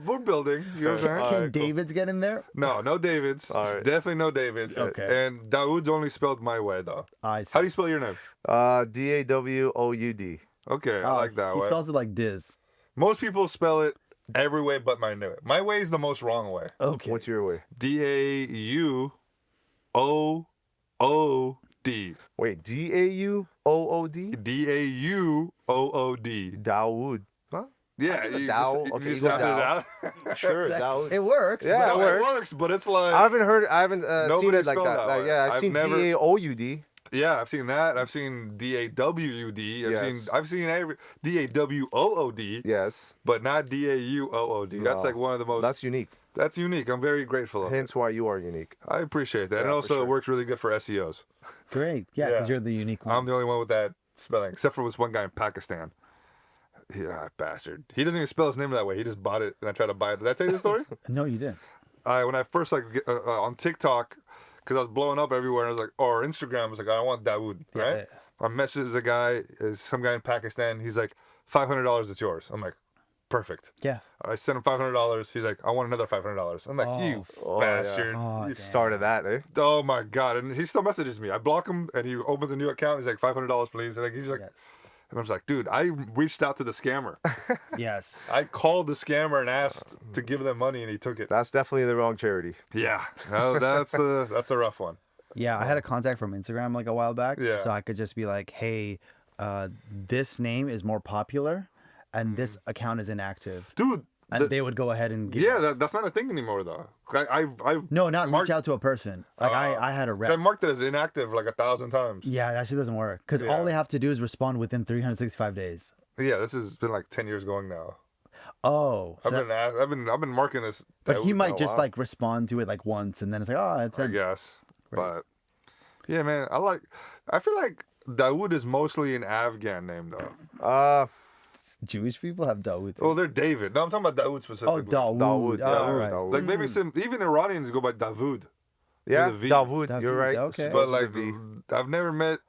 We're building. You know what I'm saying? Can cool. Davids get in there? No Davids. All right. Definitely no Davids. Okay. And Dawoud's only spelled my way, though. I see. How do you spell your name? Dawoud. Okay, I like that He way. spells it like Diz. Most people spell it every way but my way. My way is the most wrong way. Okay. What's your way? Dawood. Wait, Daoud? Dawood. Dawood. Huh? Yeah, It's a you Dow. just- Okay, you you just go sounded it Dow. out. Sure, Dawoud. It works. Yeah, but- it No, works. it works, but it's like I haven't seen Nobody it like spelled that. that way. Yeah, I've I've seen never- Daoud. yeah, I've seen that. I've seen Dawud. Yes. I've seen every Dawood, Yes. but not Dawood. That's No. like one of the most. That's unique. That's unique. I'm very grateful of it. Hence why you are unique. I appreciate that, Yeah, and for also sure. it works really good for SEOs. Great. Yeah, because Yeah. you're the unique one. I'm the only one with that spelling, except for this one guy in Pakistan. Yeah, bastard. He doesn't even spell his name that way. He just bought it, and I tried to buy it. Did I tell you the story? No, you didn't. When I first on TikTok, because I was blowing up everywhere, and I was like, or Instagram, I was like, I want Dawood, right? I messaged a guy, some guy in Pakistan. He's like, $500 is yours. I'm like, perfect. Yeah. I sent him $500. He's like, I want another $500. I'm like, you bastard. You started that, eh? Oh my god! And he still messages me. I block him, and he opens a new account. He's like, $500, please. And like, he's like, And I was like, dude, I reached out to the scammer. Yes. I called the scammer and asked to give them money, and he took it. That's definitely the wrong charity. Yeah, no, that's a rough one. Yeah, I had a contact from Instagram like a while back. Yeah. So I could just be like, hey, this name is more popular and this account is inactive. Dude. And they would go ahead and give Yeah, that's not a thing anymore, though. I've No, not marked, reach out to a person. Like I had a so I rep. marked it as inactive like 1,000 times. Yeah, that shit doesn't work. Because Yeah. all they have to do is respond within 365 days. Yeah, this has been like 10 years going now. Oh. so I've been marking this. but he might oh, just wow. like respond to it like once and then it's like, oh, it's I him. guess. Right. But yeah, man, I feel like Dawoud is mostly an Afghan name, though. Jewish people have Dawoud. too. Well, they're David. No, I'm talking about Dawoud Oh, specifically. Dawoud. Dawoud, Oh, yeah, all right. Dawoud. Like maybe some, even Iranians go by Dawoud. Yeah, With a V. Dawoud, you're Dawoud, right. okay. But Supposed like, to be. I've never met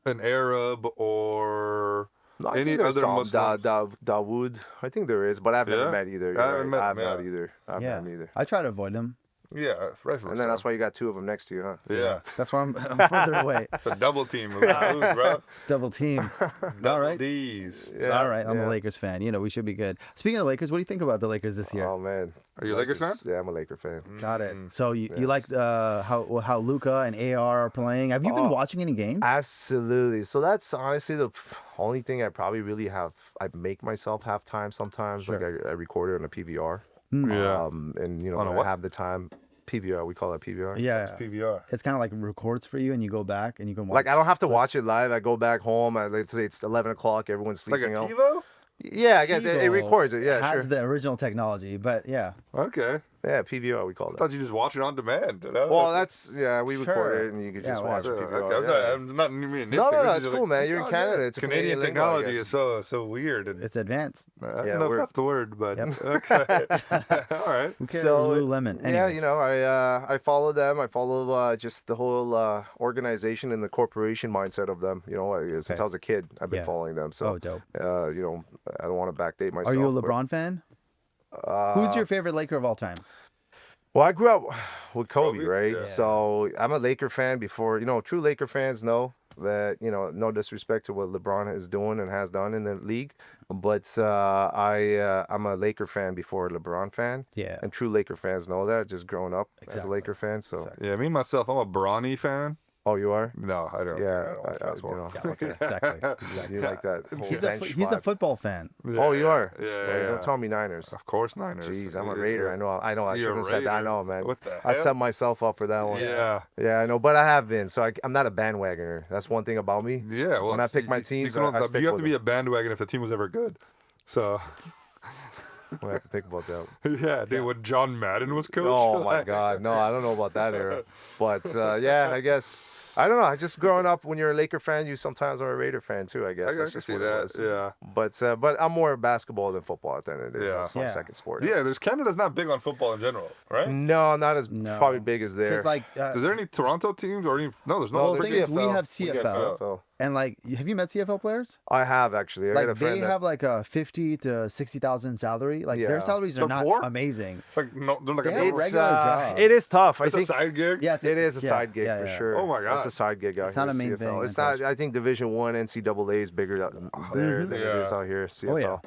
an Arab or No, I any think there's other some Muslims. Dawoud. I think there is, but I've never Yeah? met either. I haven't met I've him, not yeah. either. I've Yeah. not either. I try to avoid them. Yeah, right. And then that's why you got two of them next to you, huh? Yeah, That's why I'm further away. it's a double team of Dawoud, bro. Double team. Double All right. D's. Yeah, All right. I'm a yeah. Lakers fan. You know, we should be good. Speaking of Lakers, what do you think about the Lakers this year? Oh man, Are you a Lakers fan? Yeah, I'm a Laker fan. Got it. So you yes. like how Luca and AR are playing? Have you been watching any games? Absolutely. So that's honestly the only thing I probably really have. I make myself have time sometimes. Like I record it on a PVR. Yeah. And you know On a when what? I have the time. PVR, we call it PVR. Yeah. PVR. It's kind of like records for you, and you go back and you can watch. Like I don't have to watch it live. I go back home. Let's say it's 11 o'clock. Everyone's Like a sleeping. TiVo? Yeah, I guess it TiVo records it. Yeah, has sure. the original technology, but yeah. Okay. Yeah, PVR we call I it. thought you just watch it on demand. You know? Well, that's we Sure. record it and you can Yeah, just watch whatever. PVR. Okay, I'm yeah. sorry. I'm not me a nitpick. No, This it's is cool, like- man. You're in all Canada. good. It's a Canadian lingo, I technology guess. is so weird. And It's advanced. I don't Yeah, know if we're- that's the word, but Yep. okay. All right. Who cares? So, Lululemon. Yeah, Anyways. you know, I follow them. I follow just the whole organization and the corporation mindset of them. You know, since I was a kid, I've been Yeah. following them. So, Oh, dope. you know, I don't want to backdate myself. Are you a but- LeBron fan? Who's your favorite Laker of all time? Well, I grew up with Kobe, Kobe? right? Yeah. So I'm a Laker fan before, you know, true Laker fans know that, you know, no disrespect to what LeBron is doing and has done in the league. But I'm a Laker fan before a LeBron fan. Yeah. And true Laker fans know that, just growing up as a Exactly. Laker fan. So, Yeah, me myself, I'm a Bronny fan. oh, you are? No, I don't. Yeah, I don't watch you basketball. know, Yeah, okay, exactly. you like that whole He's bench he's a vibe. football fan. Oh, you are? Yeah, Well, yeah. Don't tell me Niners. Of course, Niners. Jeez, I'm a Yeah, Raider. yeah. I know. I You're a shouldn't have said that. I Raider? know, man. What the I hell? set myself up for that one. Yeah. Yeah, I know, but I have been. So I'm not a bandwagoner. That's one thing about me. Yeah, well, When I it's- pick my you teams, can only- I stick you have with to be them. a bandwagon if the team was ever good. So, I have to think about that. yeah, dude, when John Madden was coach. Oh my God, no, I don't know about that era. But yeah, I guess I don't know. I just growing up, when you're a Laker fan, you sometimes are a Raider fan too. I guess I that's can just see what it that. was. Yeah. But I'm more basketball than football at the end of the day. Yeah. That's my Yeah. second sport. Yeah, there's Canada's not big on football in general, right? No, not as No. probably big as there. Because like, Is there any Toronto teams or any? No, there's no. No, the there's thing is, we CFL. have We got CFL, CFL. and like, have you met CFL players? I have actually. I got Like a friend they that- have like a 50 to 60,000 salary. Like Yeah. their salaries are They're not poor? amazing. like no, they're like They a have it's, regular jobs. It is tough. I it's a think side gig. Yes, it is a yeah, side gig yeah, for yeah. sure. Oh my God. It's a side gig out It's here. not a main CFL. thing, It's not. I think Division One NCAA is bigger there than it Yeah. is out here. CFL. Oh, yeah.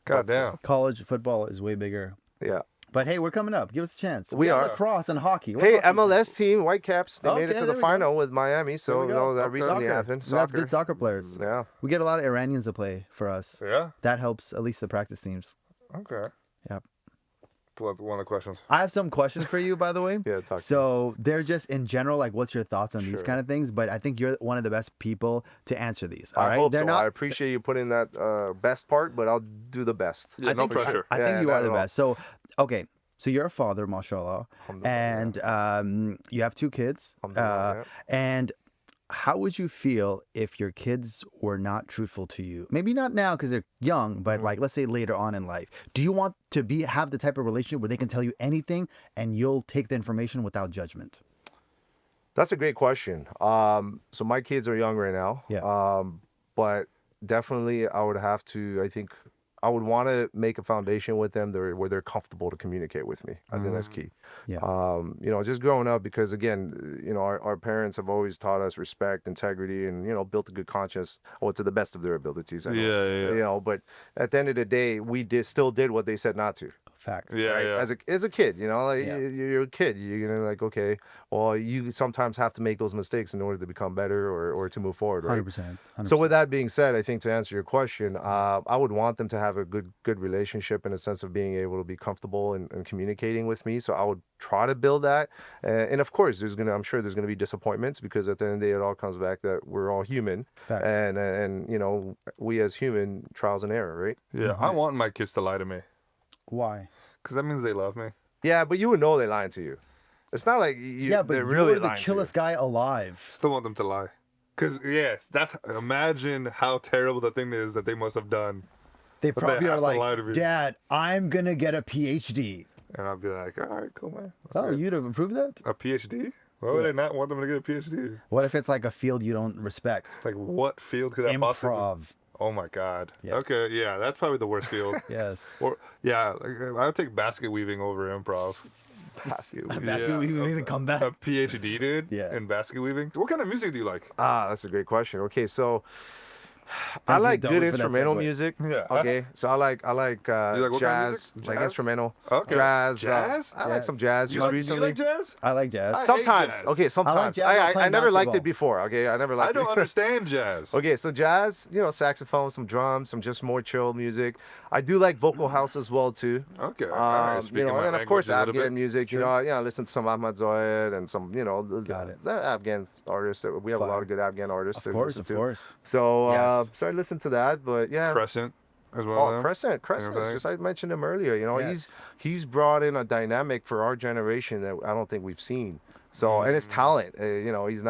God damn. College football is way bigger. Yeah. But hey, we're coming up. Give us a chance. We got are. lacrosse and hockey. What Hey, hockey? MLS team, Whitecaps, they made it Okay, to there the we go. final with Miami. There So we you go. know that Okay. recently Soccer. happened. We got Soccer. good soccer players. Yeah. We get a lot of Iranians to play for us. Yeah. That helps at least the practice teams. Okay. Yep. Pull up one of the questions. I have some questions for you, by the way. Yeah, talk to me. So they're just in general, like, what's your thoughts on these Sure. kind of things? But I think you're one of the best people to answer these. All I right, hope they're so. not. I appreciate you putting that best part, but I'll do the best. Yeah, no pressure. I Yeah, think you not are at the all. best. So, okay. So you're a father, mashallah, and you have 2 kids. Alhamdulillah, And how would you feel if your kids were not truthful to you? Maybe not now because they're young, but like let's say later on in life. Do you want to have the type of relationship where they can tell you anything and you'll take the information without judgment? That's a great question. So my kids are young right now. Yeah. But definitely I would have to, I think I would want to make a foundation with them where they're comfortable to communicate with me. I think that's key. Yeah. You know, just growing up, because again, you know, our parents have always taught us respect, integrity, and, you know, built a good conscience, to the best of their abilities. I know. Yeah. You know, but at the end of the day, we still did what they said not to. Facts. Yeah, Right? yeah. As a kid, you know, like Yeah. you're a kid, you're gonna like, okay, well, you sometimes have to make those mistakes in order to become better or to move forward, right? 100%. So with that being said, I think to answer your question, I would want them to have a good relationship in a sense of being able to be comfortable and communicating with me. So I would try to build that, and of course, I'm sure there's gonna be disappointments, because at the end of the day, it all comes back that we're all human, Facts. and you know, we as human, trials and error, right? Yeah, I want my kids to lie to me. Why? Because that means they love me. Yeah, but you would know they're lying to you. It's not like Yeah, but they're really you're the lying to you. chillest guy alive. Still want them to lie. Because, yes, imagine how terrible the thing is that they must have done. They But they probably are have to lie to like, me. Dad, I'm gonna get a PhD. And I'll be like, all right, cool, man. That's Oh, it. you'd have approved that? A PhD? Why would I not want them to get a PhD? What if it's like a field you don't respect? Like, what field could that possibly? Improv. Oh my God. Yeah. Okay, yeah, that's probably the worst field. Yes. Or yeah, like, I would take basket weaving over improv. Basket weaving. Basket weaving makes a comeback. A PhD, dude. Yeah. In basket weaving. What kind of music do you like? That's a great question. Okay, so I Thank you, like Dawoud, good for that instrumental segue. music. Yeah. Okay, so I like like what kind of jazz, music? like Jazz? instrumental. Okay. Jazz. Jazz? I like some jazz. You Just like, recently. do you like jazz? I like jazz. I hate Sometimes. jazz. Okay, sometimes. jazz while I playing never liked basketball. it before. Okay, I never liked I don't it. understand jazz. Okay, so jazz, you know, saxophone, some drums, some just more chill music. I do like vocal house as well too. Okay. all right, You speaking know, my and of course language a little Afghan bit. music. You know, I listen to some Ahmad Zoed and some, you know, Got it. the Afghan artists. We have a lot of good Afghan artists. Of to course, listen of to. course. So, Yes. so I listen to that, but yeah. Crescent as well. Oh, then? Crescent. what I'm saying? Just I mentioned him earlier. You know, Yes. he's brought in a dynamic for our generation that I don't think we've seen. So, and his talent, you know, he's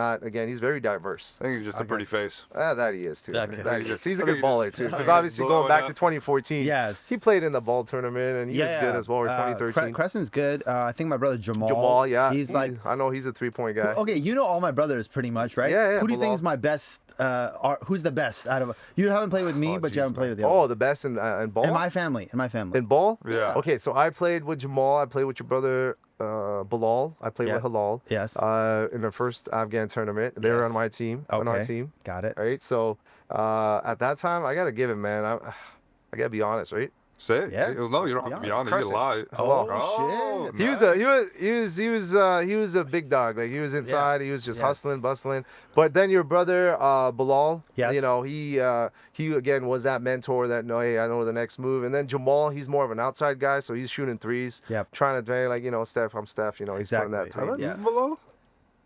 very diverse. I think he's just a pretty face. That he is too. Okay. That he is. He's a I good think baller too. I Because think obviously he's going back blowing to 2014, Yes. he played in the ball tournament and he was good as well. Or 2013. Crescent's good. I think my brother Jamal. Jamal, yeah, He's like, I know he's a 3-point guy. okay, you know all my brothers pretty much, right? Yeah, yeah, Who do you think Bilal. is my best? Who's the best out of? You haven't played with me, but you haven't played with the other. Oh, the best in ball. In my family. In ball? Yeah. Okay, so I played with Jamal. I played with your brother Bilal. I played Yeah. with Halal. Yes. In the first Afghan tournament, they were on Yes. my team. On our Okay. team. Got it. Right. So at that time, I gotta give it, man. I gotta be honest, right? Say it. Yeah. No, you don't have to be honest. You Crescent. can lie. Oh, shit. He was a big dog. Like he was inside. He was just Yes. hustling, bustling. But then your brother Bilal, Yes. you know, he again was that mentor that hey, I know the next move. And then Jamal, he's more of an outside guy, so he's shooting threes. Yep. Trying to play like, you know, Steph, I'm Steph. You know, he's putting that Exactly. type. Have I Yeah. met below?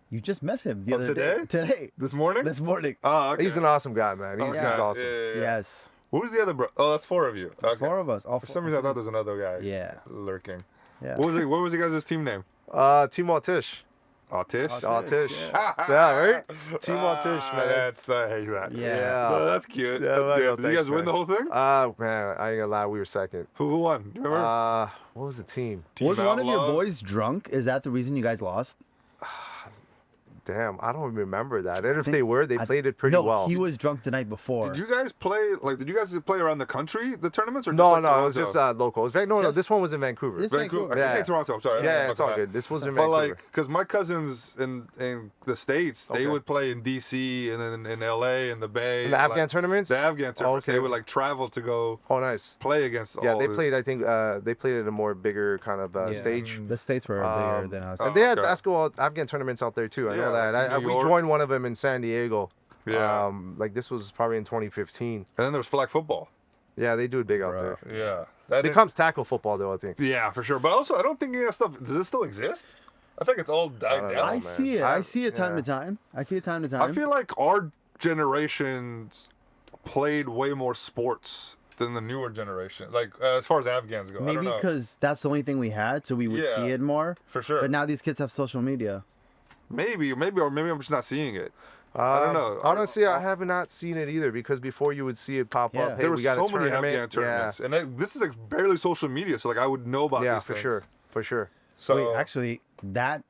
You just met him the Oh, other day. today? Today. This morning? This morning. Oh, okay. He's an awesome guy, man. He's Okay. awesome. Yeah. Yes. Who was the other bro? Oh, that's 4 of you. Okay. 4 of us. All For some reason, I thought there was another guy Yeah. lurking. Yeah. What was you guys' team name? Team Altish. Autish? Altish. Yeah, right? Team Altish, man. That's, I hate that. Yeah. No, that's cute. Yeah, That's well, good. Did you thanks, guys win man. the whole thing? Man, I ain't gonna lie, we were second. Who won? Do you remember? What was the team? Team Was one of your Outlaws? boys drunk? Is that the reason you guys lost? Damn, I don't remember that. And if they were, they played it pretty no, well. he was drunk the night before. Did you guys play around the country, the tournaments? Or No, just like no, it was Toronto? just local. It was very, no, Just- this one was in Vancouver. This- Vancouver. I Yeah. keep saying Toronto. I'm sorry. Yeah, it's all good. This was in But Vancouver. like, because my cousins in the States, they Okay. would play in DC and then in LA and the Bay. In the Afghan like, tournaments? The Afghan tournaments. okay. They would like travel to go Oh, nice. play against Yeah, all they the- played. I think they played at a more bigger kind of Yeah. stage. The states were bigger than us. And they had okay. basketball Afghan tournaments out there too. I Yeah, know that. like in New We York. joined one of them in San Diego. Yeah. Like this was probably in 2015. And then there's flag football. Yeah, they do it big out Bro. there. Yeah. It becomes tackle football though, I think. Yeah, for sure. But also, I don't think that stuff. Does it still exist? I think it's all died don't down. know, I man. see it. I see it time yeah. to time. I see it time to time. I feel like our generations played way more sports than the newer generation. Like as far as Afghans go, I maybe don't know. because that's the only thing we had, so we would Yeah, see it more. for sure. But now these kids have social media. Maybe I'm just not seeing it. I don't know. Honestly, I have not seen it either because before you would see it pop Yeah. up. Hey, There were we got so a many tournament. Afghan tournaments, and this is like barely social media, so like I would know about Yeah, these for things. sure, for sure. So Wait, actually, that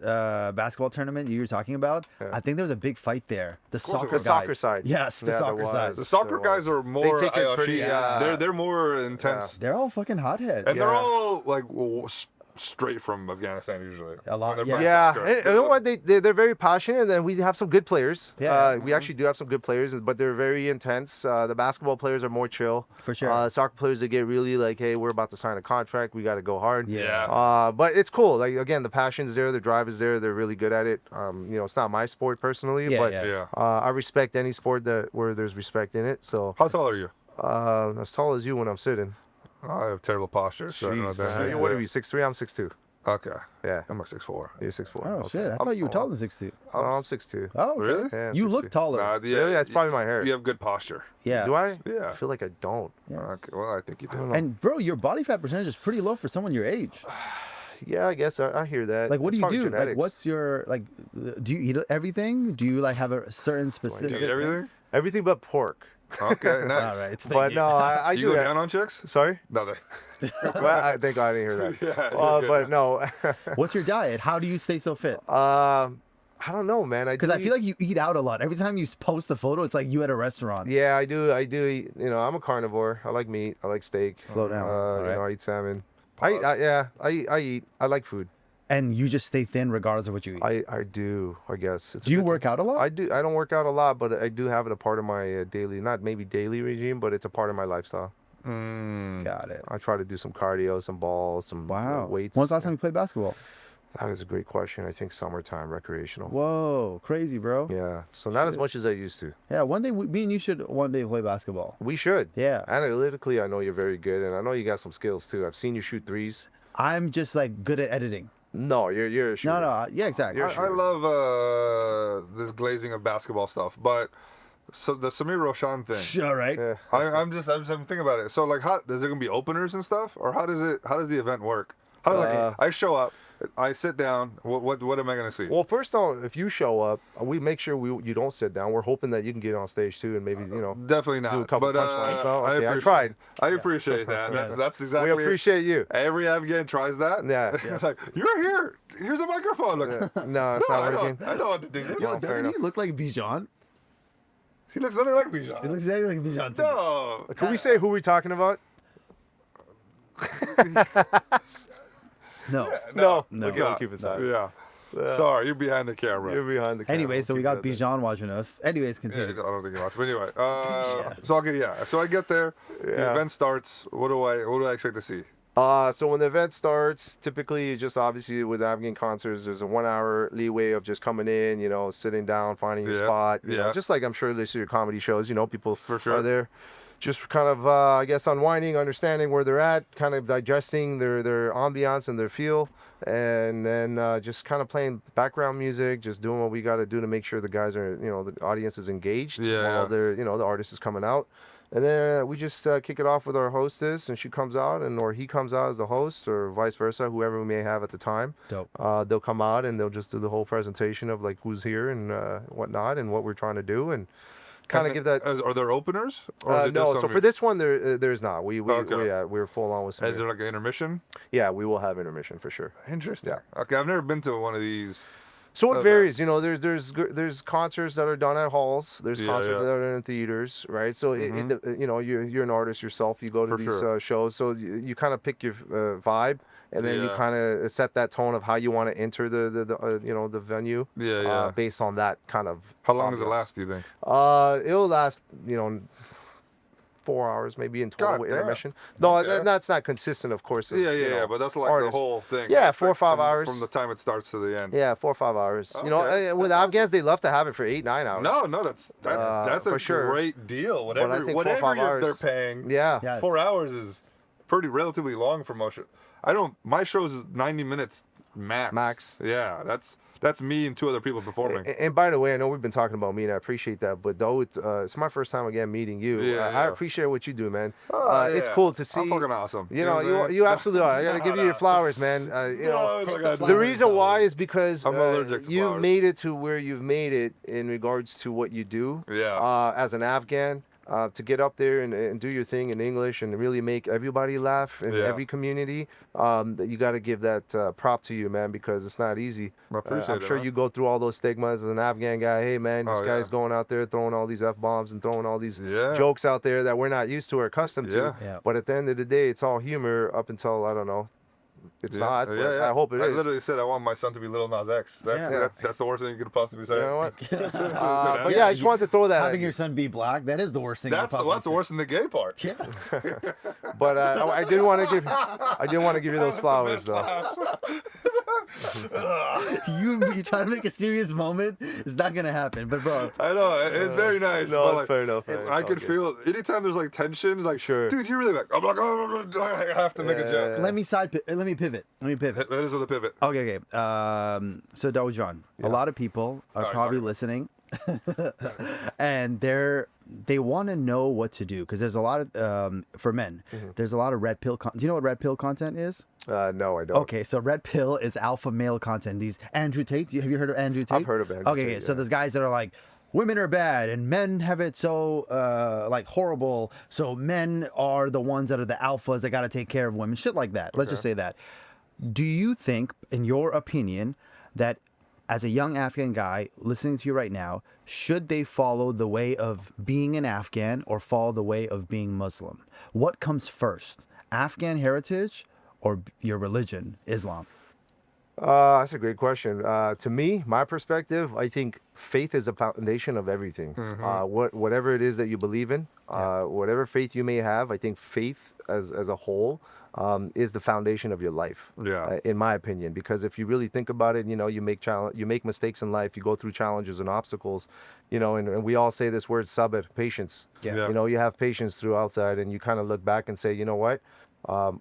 basketball tournament you were talking about, I think there was a big fight there. The soccer The guys. soccer side. Yes, the Yeah, soccer there side. was. The soccer guys are more. take it pretty, they're more intense, They're all fucking hotheads. and they're all like straight from Afghanistan usually. A lot, When they're yeah. playing Yeah, soccer. and you know what? They're very passionate, and then we have some good players. Yeah. We actually do have some good players, but they're very intense. The basketball players are more chill. For sure. Soccer players, they get really like, hey, we're about to sign a contract. We got to go hard. Yeah. But it's cool. Like again, the passion's there, the drive is there. They're really good at it. It's not my sport personally, Yeah, but yeah. I respect any sport where there's respect in it. So How tall are you? as tall as you when I'm sitting. I have terrible posture. So I don't know what that means. What are you? 6'3"? I'm 6'2". Okay. Yeah. I'm like 6'4". You're 6'4". Oh Okay. shit! I thought you were taller than 6'2". Oh, I'm 6'2". Oh, okay. Really? Yeah, I'm You 6'2". look taller. Nah, Really? That's probably my hair. You have good posture. Yeah. Do I? Yeah. I feel like I don't. Okay. Well, I think you do. And bro, your body fat percentage is pretty low for someone your age. Yeah, I guess I hear that. Like, what do It's you probably do? Like, genetics. what's your like? Do you eat everything? Do you like have a certain specific? Do you eat everything? Everything but pork. Okay, nice. All right. But no, I You do go that. down on chicks? Sorry? No, they. Well, I think I didn't hear that. Yeah, you're good. But no. What's your diet? How do you stay so fit? I don't know, man. Because I feel like you eat out a lot. Every time you post a photo, it's like you at a restaurant. Yeah, I do eat. I'm a carnivore. I like meat. I like steak. Slow down. All right. I eat salmon. I eat. I like food. And you just stay thin regardless of what you eat. I do. I guess. It's a Do you good work thing. out a lot? I do. I don't work out a lot, but I do have it a part of my daily, not maybe daily regime, but it's a part of my lifestyle. Got it. I try to do some cardio, some balls, some Wow. weights. When's the last time you played basketball? That is a great question. I think summertime, recreational. Whoa, crazy, bro. Yeah. So not as much as I used to. Yeah, one day me and you should one day play basketball. We should. Yeah. Analytically, I know you're very good, and I know you got some skills too. I've seen you shoot threes. I'm just like good at editing. No, you're a shooter. No, yeah, exactly. I love this glazing of basketball stuff, but so the Samir Roshan thing. All right. Yeah. I'm just thinking about it. So like, how is there gonna be openers and stuff, or how does the event work? How like I show up, I sit down. What am I gonna see? Well, first off, if you show up, we make sure you don't sit down. We're hoping that you can get on stage too, and maybe Definitely not. do a couple but punchlines. No? Okay, I appreciate- tried. I appreciate that. That's exactly. We appreciate you. Every Afghan tries that. Yeah. It's like, you're here. Here's a microphone. Like, No, it's no, not I working. know how to do this. Yeah. fair Doesn't he enough. look like Bijan? He looks nothing like He Bijan. looks exactly like Bijan. No. Can we say who we're talking about? No. No. No. Okay, we'll keep it silent. Yeah. Sorry, you're behind the camera. You're behind the camera. Anyway, so we Keep got that there. Bijan watching us. Anyways, Yeah, I continue. don't think you watch. But anyway, so I get there. The Yeah. event starts. What do I expect to see? So when the event starts, typically just obviously with Afghan concerts, there's a 1 hour leeway of just coming in, sitting down, finding your Yeah, spot. yeah. Just like I'm sure they see your comedy shows, people For sure. are there. Just kind of, I guess, unwinding, understanding where they're at, kind of digesting their ambiance and their feel, and then just kind of playing background music, just doing what we got to do to make sure the guys are, the audience is engaged Yeah. while they're, the artist is coming out. And then we just kick it off with our hostess, and she comes out, or he comes out as the host, or vice versa, whoever we may have at the time. Dope. They'll come out and they'll just do the whole presentation of like who's here and whatnot, and what we're trying to do, and kind of give that. Are there openers? Or is it No, just so something- for this one there's not. Okay. We're full on with some. Is there like an intermission? Yeah, we will have intermission for sure. Interesting. Okay, I've never been to one of these. So it Okay. varies, there's concerts that are done at halls, there's Yeah, concerts yeah. that are done in theaters, right? So you're an artist yourself, you go to For these sure. shows, so you kind of pick your vibe, and then you Yeah. kind of set that tone of how you want to enter the venue, Yeah, yeah. based on that kind of. How long does it ambiance. last? Do you think? It'll last 4 hours maybe in total God with damn. intermission. No, Okay. that's not consistent, of course. of, But that's like artists. the whole thing. Yeah, 4 or 5 From- hours. from the time it starts to the end. Yeah, 4 or 5 hours. Okay, With that's Afghans, they love to have it for 8-9 hours. No, that's for a sure. great deal. But I Whatever, think 4 or 5 whatever they're hours. paying. Yeah. Yes. 4 hours is pretty relatively long for most. My show is 90 minutes max. Max. Yeah, that's me and 2 other people performing. And by the way, I know we've been talking about me, and I appreciate that. But Dawoud, it's my first time again meeting you. Yeah, I yeah. appreciate what you do, man. Oh, It's yeah. cool to see. I'm fucking awesome. You know, what I'm saying? you absolutely are. I gotta give you your No. flowers, man. No, it's like I- The reason why is because I'm allergic to you've flowers. made it to where you've made it in regards to what you do. Yeah. As an Afghan, to get up there and do your thing in English and really make everybody laugh in every community, you got to give that prop to you, man, because it's not easy. I appreciate I'm sure you go through all those stigmas as an Afghan guy. Hey, man, this guy's going out there throwing all these F-bombs and throwing all these jokes out there that we're not used to or accustomed to. Yeah. But at the end of the day, it's all humor up until, I don't know, it's not. But I hope it is. I literally said I want my son to be Little Nas X. That's the worst thing you could possibly say. You know what? But yeah, I just wanted to throw that. Having your son be black, that is the worst thing. That's worse than the gay part. Yeah. But I didn't want to give you those flowers though. you trying to make a serious moment, it's not gonna happen. But bro, I know it's very nice. No, but it's like, fair enough. Man. I could feel anytime there's like tension, like Sure. dude, you're really like I'm like I have to make a joke. let me pivot. That is with a pivot. Okay. So Dawoud John, a lot of people are probably listening, and they want to know what to do because there's a lot of for men. There's a lot of red pill. Do you know what red pill content is? No, I don't. Okay, so red pill is alpha male content. These Andrew Tate. Have you heard of Andrew Tate? I've heard of Andrew Tate, So there's guys that are like, women are bad and men have it so like horrible. So men are the ones that are the alphas that got to take care of women. Shit like that. Let's just say that. Do you think, in your opinion, that as a young Afghan guy listening to you right now, should they follow the way of being an Afghan or follow the way of being Muslim? What comes first, Afghan heritage or your religion, Islam? That's a great question. To me, my perspective, I think faith is the foundation of everything. Whatever it is that you believe in, whatever faith you may have, I think faith as a whole is the foundation of your life. In my opinion, because if you really think about it, you make mistakes in life, you go through challenges and obstacles, and we all say this word sabr, patience. You have patience throughout that, and you kind of look back and say, you know what?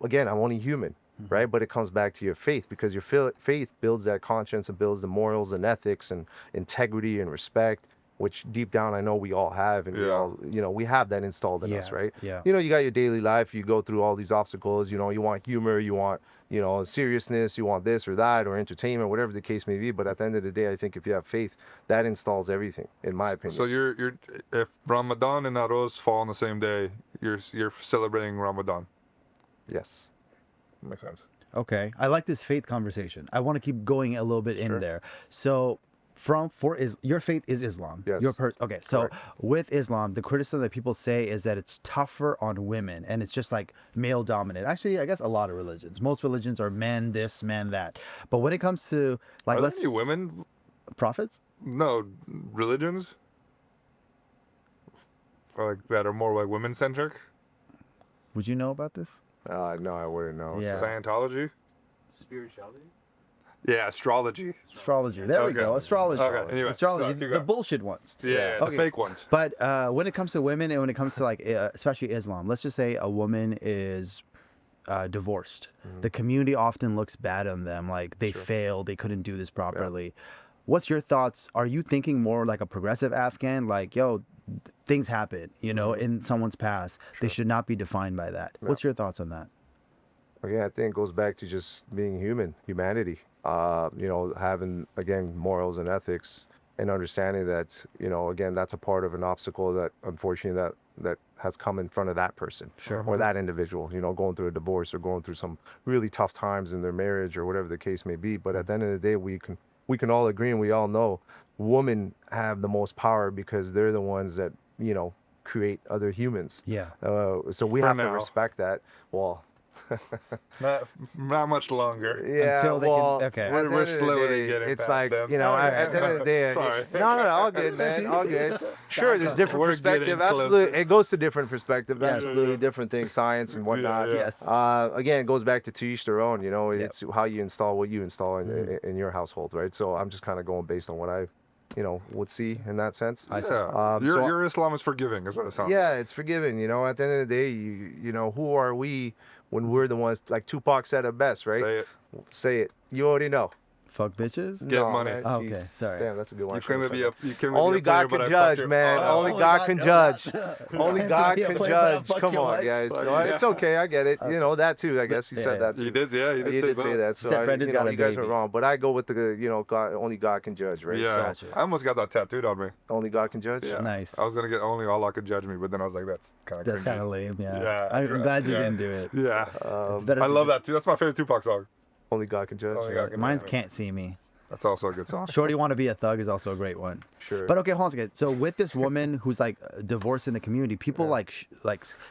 Again, I'm only human. Right, but it comes back to your faith because your faith builds that conscience and builds the morals and ethics and integrity and respect, which deep down I know we all have, and we all, we have that installed in us, right? You got your daily life, you go through all these obstacles, you want humor, you want seriousness, you want this or that or entertainment, whatever the case may be. But at the end of the day, I think if you have faith, that installs everything, in my opinion. So you're if Ramadan and Nowruz fall on the same day, you're celebrating Ramadan. Yes. Makes sense. Okay, I like this faith conversation. I want to keep going a little bit in there. So, your faith is Islam. Yes. Okay. So Correct. with Islam, the criticism that people say is that it's tougher on women, and it's just like male dominant. Actually, I guess a lot of religions. Most religions are men this, men that. But when it comes to like, Are there any women? Prophets? No, religions. Or like that are more like women centric. Would you know about this? No, I wouldn't know. Yeah. Scientology. Spirituality? Yeah, astrology. Astrology. There we go. Astrology. Okay, anyway, Astrology. so, keep The going. bullshit ones. Yeah, Okay. the fake ones. But when it comes to women and when it comes to like, especially Islam, let's just say a woman is divorced. The community often looks bad on them, like they failed, they couldn't do this properly. What's your thoughts? Are you thinking more like a progressive Afghan, like, yo, things happen, in someone's past. They should not be defined by that. What's your thoughts on that? Again, I think it goes back to just being humanity. Having, again, morals and ethics and understanding that, again, that's a part of an obstacle that, unfortunately, that has come in front of that person or that individual, going through a divorce or going through some really tough times in their marriage or whatever the case may be. But at the end of the day, we can all agree and we all know women have the most power because they're the ones that, create other humans. Yeah. So we For have now. to respect that. Well, Not much longer. yeah, Until they well, can- okay. at the We're end of the slowly day, getting it's past like, them. at the end of the day, Sorry. no, all good, man, all good. Sure, there's different We're perspective. getting Absolutely, closer. it goes to different perspective. Yes. Absolutely different things, science and whatnot. yeah. Yes. Again, it goes back to each their own. It's how you install what you install in your household, right? So I'm just kind of going based on what I, would see in that sense. Yeah. Your Islam is forgiving, is what it sounds like. Yeah, it's forgiving. At the end of the day, who are we when we're the ones, like Tupac said it best, right? Say it. Say it. You already know. Fuck bitches? Get No, money. man, Oh, okay, jeez. sorry. Damn, that's a good one. You I should've claim to said be that. a, you claim to Only be a player, God but can I judge, fucked your- man. Oh, Only only God God- can no, judge. not- Only to God be a can player, but I judge. fucked Come your on, wife. yeah. Yeah. It's okay. I get it. You know that too. I guess you said Yeah. that too. You did, yeah. You did, You did say that. Said So Brenda's got a you guys baby. are wrong. But I go with the God. Only God can judge, right? Yeah, So Gotcha. I almost got that tattooed on me. only God can judge. Yeah. Nice. I was gonna get only Allah could judge me, but then I was like, that's kind of That's cringy. kind of lame, yeah. Yeah. I'm glad you Yeah. didn't do it. Yeah, It's better I to love just- that too. That's my favorite Tupac song. Only God can judge. Only yeah. God can- Mine's Can't See Me. That's also a good song. Shorty Want to Be a Thug is also a great one. Sure. But okay, hold on a second. So with this woman who's like divorced in the community, people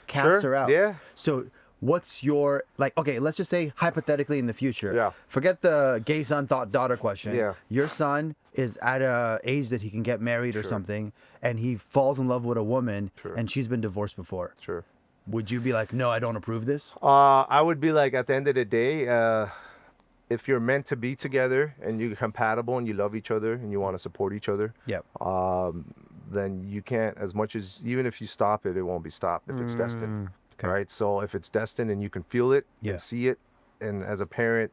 cast her out. Yeah. So what's your like? Okay, let's just say hypothetically in the future. Yeah. Forget the gay son daughter question. Yeah. Your son is at a age that he can get married or something, and he falls in love with a woman, Sure. and she's been divorced before. Sure. Would you be like, no, I don't approve this? I would be like, at the end of the day, if you're meant to be together and you're compatible and you love each other and you want to support each other, Yep. then you can't, as much as, even if you stop it, it won't be stopped if it's destined. okay. Right? So if it's destined and you can feel it Yeah. and see it, and as a parent,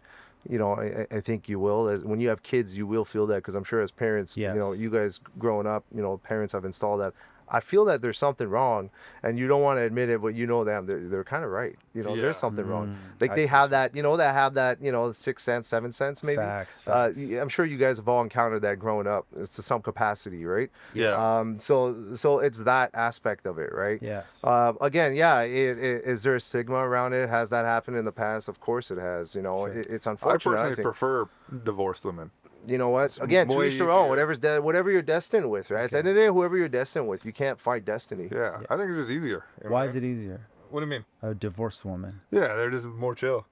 you know, I think you will. When you have kids, you will feel that, because I'm sure as parents, Yes. you know, you guys growing up, you know, parents have installed that. I feel that there's something wrong, and you don't want to admit it, but you know them. They're kind of right. You know, Yeah. there's something wrong. Like I they see. have that, you know, they have that, you know, 6 cents, 7 cents, maybe. Facts. I'm sure you guys have all encountered that growing up. It's to some capacity, right? Yeah. So it's that aspect of it, right? Yes. Again, yeah. Is there a stigma around it? Has that happened in the past? Of course it has. You know, it's I unfortunate. personally think. prefer divorced women. You know what? Again, to way each their own. easier. Whatever you're destined with, right? At the end of the day, whoever you're destined with, you can't fight destiny. Yeah, I think it's just easier. Why is it easier? What do you mean? A divorced woman. Yeah, they're just more chill.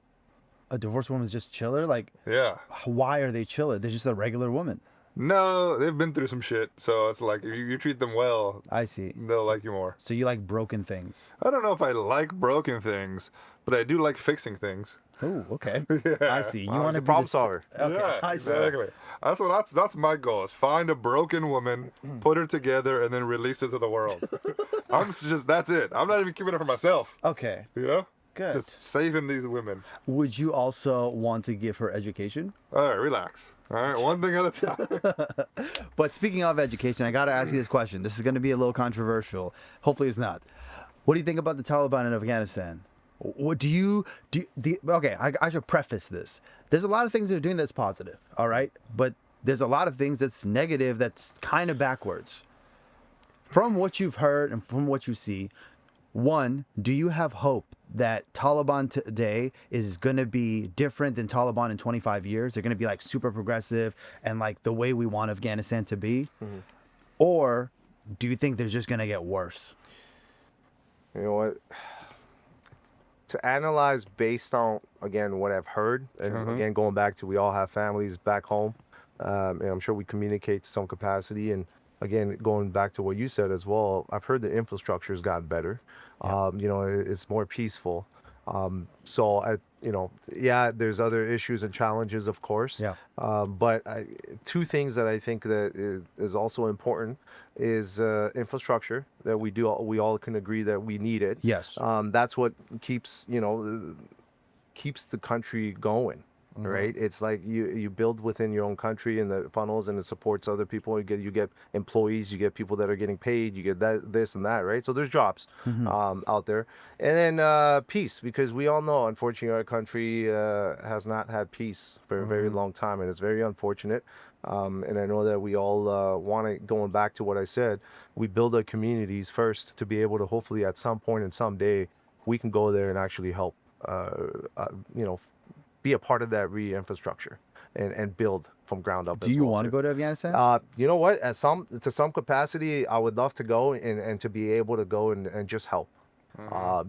A divorced woman's just chiller? Like, Yeah. why are they chiller? They're just a regular woman. No, they've been through some shit, so it's like if you treat them well, I see. they'll like you more. So you like broken things. I don't know if I like broken things, but I do like fixing things. Oh, okay. I see. You Wow, want he's to a be problem the s- solver. Okay, Yeah, I see. exactly. That's my goal. Is find a broken woman, put her together, and then release it to the world. That's it. I'm not even keeping it for myself. Okay, You know, good. just saving these women. Would you also want to give her education? All right, relax. All right, one thing at a time. But speaking of education, I got to ask you this question. This is going to be a little controversial. Hopefully, it's not. What do you think about the Taliban in Afghanistan? What do you okay, I should preface this. There's a lot of things they're doing that's positive, all right? But there's a lot of things that's negative that's kind of backwards. From what you've heard and from what you see, one, do you have hope that Taliban today is going to be different than Taliban in 25 years? They're going to be like super progressive and like the way we want Afghanistan to be? Or do you think they're just going to get worse? You know what? To analyze based on, again, what I've heard, and again, going back to, we all have families back home, and I'm sure we communicate to some capacity. And again, going back to what you said as well, I've heard the infrastructure's gotten better. You know, it's more peaceful. So, yeah, there's other issues and challenges, of course. Yeah. But two things that I think that is also important is infrastructure, that we all can agree that we need it. Yes. That's what keeps the country going. Right, it's like you build within your own country and the funnels, and it supports other people. You get employees, you get people that are getting paid, you get this and that, right? So there's jobs out there, and then peace, because we all know, unfortunately, our country has not had peace for a very long time, and it's very unfortunate. And I know that we all want to, going back to what I said, we build our communities first to be able to, hopefully at some point and someday, we can go there and actually help, be a part of that infrastructure and build from ground up. Do you want to go to Afghanistan? You know what? To some capacity, I would love to go and to be able to go and just help.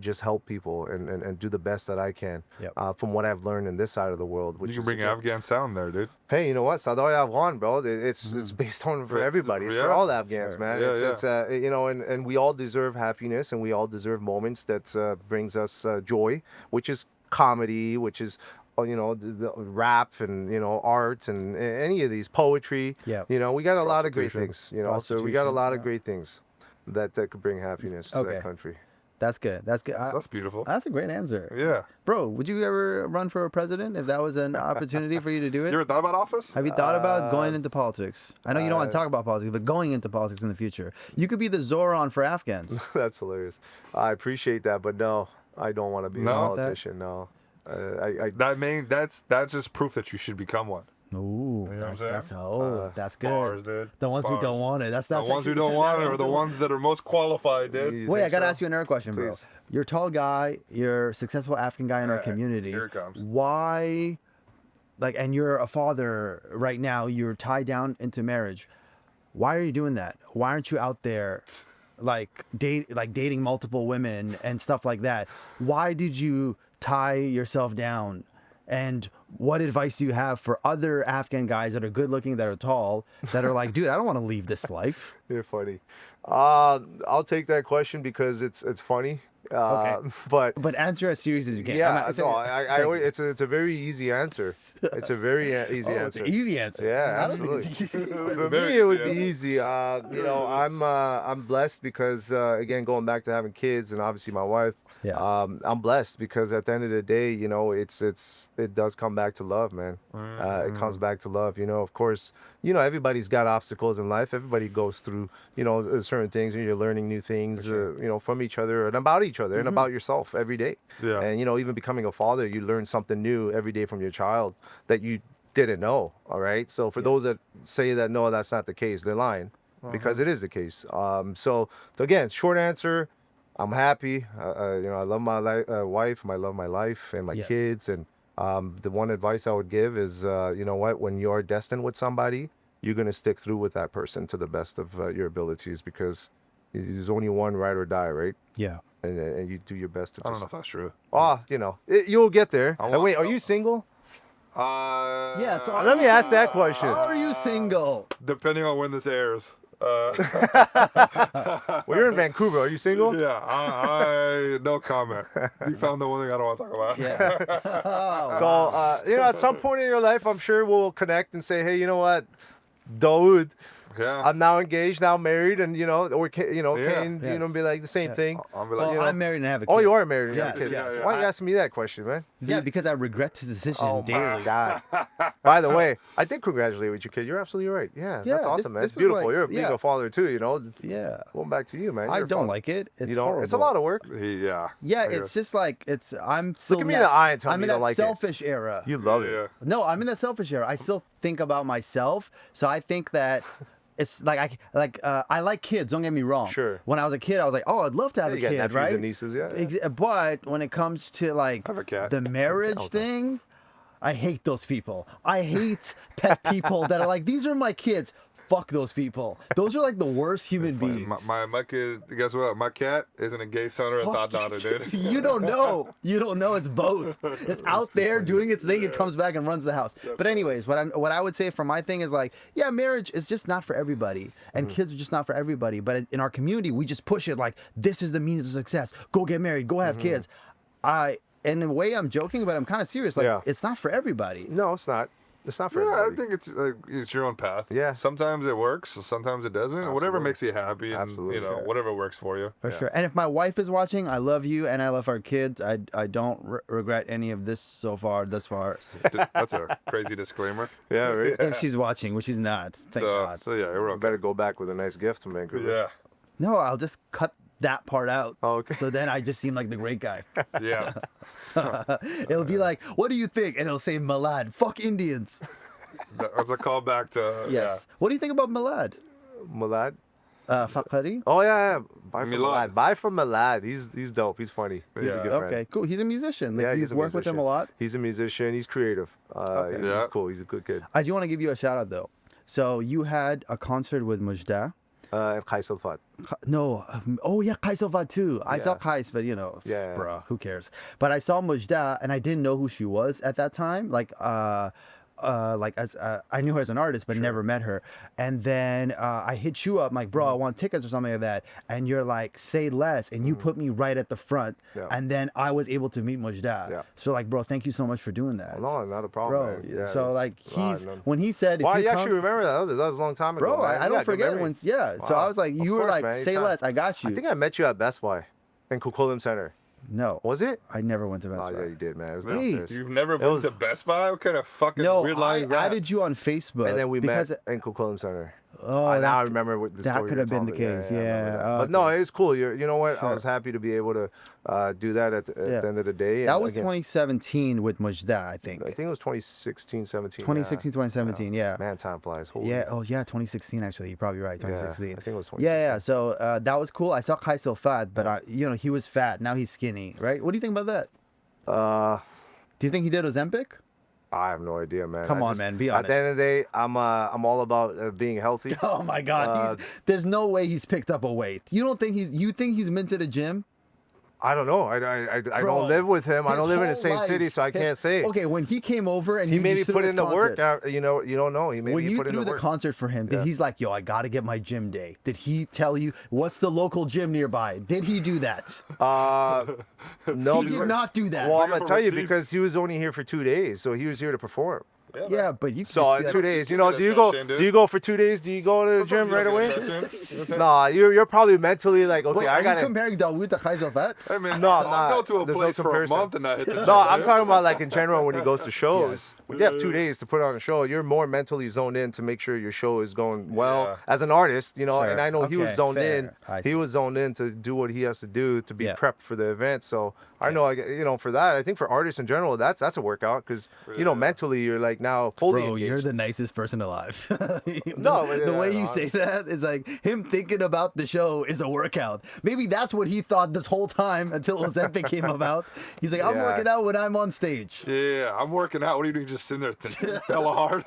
Just help people and do the best that I can. Yep. From what I've learned in this side of the world. Which You can is bring Afghan Sound there, dude. Hey, you know what? Sadoi Afghan, bro. It's based on for everybody. It's for Yeah. all the Afghans, man. Yeah, It's and we all deserve happiness, and we all deserve moments that brings us joy, which is comedy, which is the rap and art and any of these, poetry. Yeah. We got a lot of great Prostitution. things. So we got a lot of great things that could bring happiness to Okay. that country. That's good. That's good. That's beautiful. That's a great answer. Yeah. Bro, would you ever run for a president if that was an opportunity for you to do it? You ever thought about office? Have you thought about going into politics? I know you don't want to talk about politics, but going into politics in the future. You could be the Zoran for Afghans. That's hilarious. I appreciate that, but no, I don't want to be a politician. No. That's just proof that you should become one. Ooh, You know what I'm that's saying? that's good. Bars, dude. The ones who Bars. don't want it. That's The ones who don't want it are the ones that are most qualified, dude. You Wait, think I gotta so? ask you another question, bro. Please. You're a tall guy. You're a successful Afghan guy in our Alright, community. here it comes. Why, and you're a father right now. You're tied down into marriage. Why are you doing that? Why aren't you out there, dating multiple women and stuff like that? Why did you tie yourself down? And what advice do you have for other Afghan guys that are good looking, that are tall, that are like, dude, I don't want to leave this life? You're funny. I'll take that question because it's funny. Okay. But answer as serious as you can. yeah, it's a very easy answer. It's a very easy It's answer. an easy answer. Yeah, I don't think absolutely. it's easy. For me, it would be easy. I'm blessed because again, going back to having kids and obviously my wife. Yeah. I'm blessed because at the end of the day, it does come back to love, man. It comes back to love. Of course, everybody's got obstacles in life. Everybody goes through, certain things, and you're learning new things, from each other and about each other and about yourself every day. Yeah. And even becoming a father, you learn something new every day from your child that you didn't know. All right. So for those that say that no, that's not the case, they're lying because it is the case. So again, short answer. I'm happy. I love my wife. I love my life and my kids. And the one advice I would give is, when you are destined with somebody, you're going to stick through with that person to the best of your abilities because there's only one ride or die, right? Yeah. And you do your best to I don't just... know if that's true. You'll get there. want Wait, are to. you single? Yeah. So Let me ask that question. are you single? Depending on when this airs. Well, you're in Vancouver. Are you single? Yeah, I no comment. You found the one thing I don't want to talk about. Yeah. So, at some point in your life, I'm sure we'll connect and say, hey, you know what, Dawoud, Yeah. I'm now engaged, now married, and Kane, Yes. be like the same thing. I'll be like, Well, I'm married and I have a kid. Oh, you are married. Yes, Okay. yes. Why are you asking me that question, man? Yeah, because I regret this decision Oh daily. my God! By the way, I did congratulate you with your kid. You're absolutely right. Yeah, Yeah, that's awesome, man. this It's was beautiful. like- You're being yeah. a father too. Yeah. Going back to you, man. I You're a don't father. like it. It's You don't. horrible. It's a lot of work. yeah. Yeah, I it's guess. just like I'm still. Look at me in the eye and tell I'm me in you that don't like it. selfish era. You love it. Yeah. No, I'm in that selfish era. I still think about myself, so I think that it's like I like kids. Don't get me wrong. Sure. When I was a kid, I was like, oh, I'd love to have You a got kid, nephews right? and nieces, yeah. But when it comes to like Have a cat. the marriage thing, I hate those people. I hate pet people that are like, these are my kids. Fuck those people. Those are like the worst human beings. My kid, guess what? My cat isn't a gay son or a thought daughter, dude. You don't know. You don't know. It's both. It's out there doing its thing. It comes back and runs the house. But anyways, what I would say for my thing is like, yeah, marriage is just not for everybody, and kids are just not for everybody. But in our community, we just push it like this is the means of success. Go get married. Go have kids. In a way, I'm joking, but I'm kind of serious. Like, Yeah. it's not for everybody. No, it's not. It's not for Yeah, I everybody. think it's your own path. Yeah. Sometimes it works, sometimes it doesn't. Whatever Absolutely. makes you happy, and Absolutely. Sure. whatever works for you. For sure. And if my wife is watching, I love you and I love our kids. I don't regret any of this thus far. That's a crazy disclaimer. Yeah, right. If she's watching, which she's not. Thank God. So yeah, we're I okay. better go back with a nice gift from Vancouver. Yeah, No, I'll just cut that part out. Oh, okay. So then I just seem like the great guy. yeah. It'll be like, what do you think? And it'll say Malad. Fuck Indians. That's a callback to Yes. What do you think about Malad? Malad. Fakari? Oh yeah. Buy from Milad. Malad. Buy from Malad. He's dope. He's funny. He's Yeah. a good friend. Okay, cool. He's a musician. Like, Yeah, you've he's a worked with him a musician. lot. He's a musician. He's creative. Okay. Yeah. He's cool. He's a good kid. I do want to give you a shout out though. So you had a concert with Mujda. And Kaisal Fat. No. Oh yeah, Kais Alvad too. I saw Yeah. Kais, but Yeah. bruh, who cares? But I saw Mujda and I didn't know who she was at that time. I knew her as an artist, but never met her. And then I hit you up, I'm like, bro, I want tickets or something like that. And you're like, say less. And you put me right at the front. Yeah. And then I was able to meet Mujda. Yeah. So like, bro, thank you so much for doing that. No, not a problem. Bro, man. Yeah, so it's- like no. when he said, if Wow, he you comes, actually remember that? That was a long time ago. bro, man. I You don't got good forget memory. when, yeah. So Wow. I was like, Of you were course, like, man, say anytime. less, I got you. I think I met you at Best Buy. In Coquitlam Center. No. Was it? I never went to Best Oh, Buy. yeah, you did, man. It was Wait. downstairs. You've never been was- to Best Buy? What kind of fucking No, weird line I is that? added you on Facebook. And then we because met in Coquitlam Center. Oh, Now that- I remember what the that story could you're have been the telling me. case, I remember yeah. that. Oh, But no, okay. it's cool. You know what? Sure. I was happy to be able to do that at Yeah. the end of the day. That And was again, 2017 with Mujda, I think. I think it was 2016, 17. 2016, 2017, yeah. Man, time flies. Holy Yeah, oh yeah, 2016 actually. You're probably right, Yeah, 2016. I think it was Yeah. So that was cool. I saw Kaisel fat, but he was fat. Now he's skinny, right? What do you think about that? Do you think he did Ozempic? I have no idea, man. Come I on, just- man, be At the end of the day, I'm all about being healthy. Oh my God, there's no way he's picked up a weight. You think he's minted a gym? I don't know. I Bro, don't live with him. I his don't live in the whole same life, city, so I can't say. Okay, when he came over and He maybe just threw put his in the work. concert- You don't know. He When maybe you put in threw the the work. concert for him, Yeah. he's like, yo, I gotta get my gym day. Did he tell you what's the local gym nearby? Did he do that? No, He did not do that. Well, I'm Waiting gonna for tell you receipts. because he was only here for 2 days, so he was here to perform. Yeah, but you. So just in be 2 like, days, Give me do you that go? session, dude. Do you go for 2 days? Do you go to the gym right away? Nah, you're probably mentally like, okay, Wait, I are gotta. you comparing Dawoud to Kaisel Fat? Hey, man, No, I'm I'll not. go to a There's no place for a comparison. month and not hit the gym. No, I'm talking about like in general when he goes to shows. Yes. When you have 2 days to put on a show, you're more mentally zoned in to make sure your show is going well Yeah. as an artist, Sure. And I know he was Okay, zoned fair. in. I He see. was zoned in to do what he has to do to be Yeah. prepped for the event. So I know, for that, I think for artists in general, that's a workout because mentally you're like now fully Bro, engaged. you're the nicest person alive. No, but the yeah, way you no, say that is like him thinking about the show is a workout. Maybe that's what he thought this whole time until Ozempic came about. He's like, I'm Yeah. working out when I'm on stage. Yeah, I'm working out. What are you doing? Just sitting there thinking hella hard?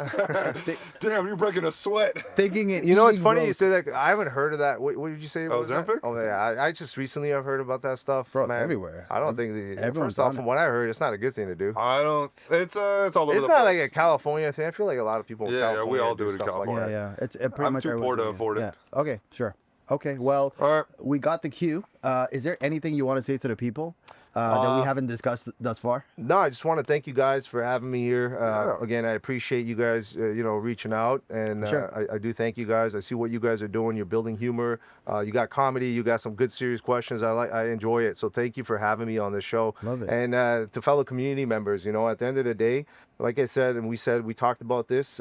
Damn, you're breaking a sweat. Thinking it. You know, it's eating funny you gross. say that. I haven't heard of that. What did you say? What was that? Ozempic? Oh yeah, I just recently have heard about that stuff. Bro, it's man. everywhere. I don't think Everyone's first off, on from it. what I heard, it's not a good thing to do. I don't. It's all over It's the not place. like a California thing. I feel like a lot of people in Yeah, yeah, we California all do it in stuff like California. that. Yeah. It's pretty I'm much too poor everyone's to doing it. afford it. Yeah. Okay, sure. Okay, well, All right. we got the cue. Is there anything you want to say to the people that we haven't discussed thus far? No, I just want to thank you guys for having me here. Again, I appreciate you guys, reaching out, and Sure. I do thank you guys. I see what you guys are doing. You're building humor. You got comedy. You got some good, serious questions. I enjoy it. So thank you for having me on this show. Love it. And to fellow community members, at the end of the day, like I said, and we talked about this.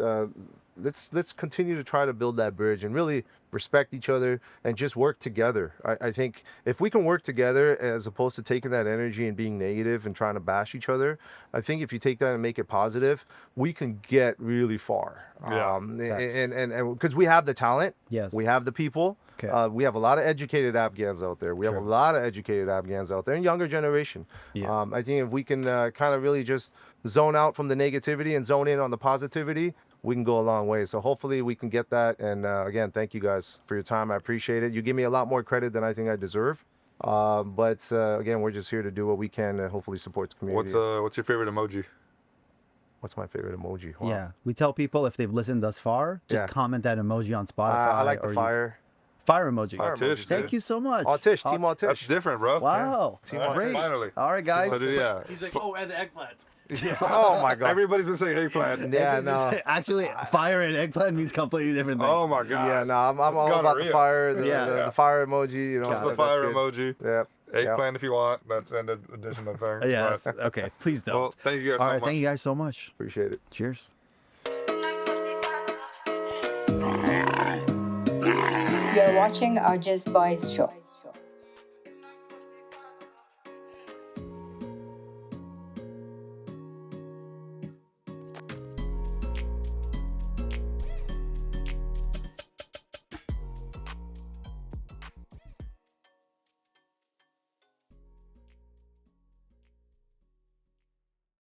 Let's continue to try to build that bridge and really respect each other and just work together. I think if we can work together as opposed to taking that energy and being negative and trying to bash each other, I think if you take that and make it positive, we can get really far. Yeah, And because we have the talent, Yes. we have the people. Okay. We have a lot of educated Afghans out there. We have a lot of educated Afghans out there and younger generation. Yeah. I think if we can kind of really just zone out from the negativity and zone in on the positivity, we can go a long way. So hopefully we can get that. And again, thank you guys for your time. I appreciate it. You give me a lot more credit than I think I deserve. But again, we're just here to do what we can to hopefully support the community. What's your favorite emoji? What's my favorite emoji? Wow. Yeah, we tell people if they've listened thus far, just Yeah. comment that emoji on Spotify. I like the or fire. Fire emoji. Fire emoji, Thank dude. you so much. Autish, Team Aut- Autish. That's different, bro. Wow. All right, Great. finally. All right, guys. So, dude, yeah. He's like, oh, and the eggplants. Oh my God. Everybody's been saying eggplant. Yeah, This is- no. Actually, fire and eggplant means completely different things. Oh my god. Yeah, no, I'm all about the gonorrhea. fire, Yeah. the fire emoji. Just that- the that's fire good. emoji. Yeah. Eggplant if you want. That's an additional thing. Yes. But- Okay. Please don't. Well, thank you guys All so right. much. Thank you guys so much. Appreciate it. Cheers. You're watching Awjiz Boys Show.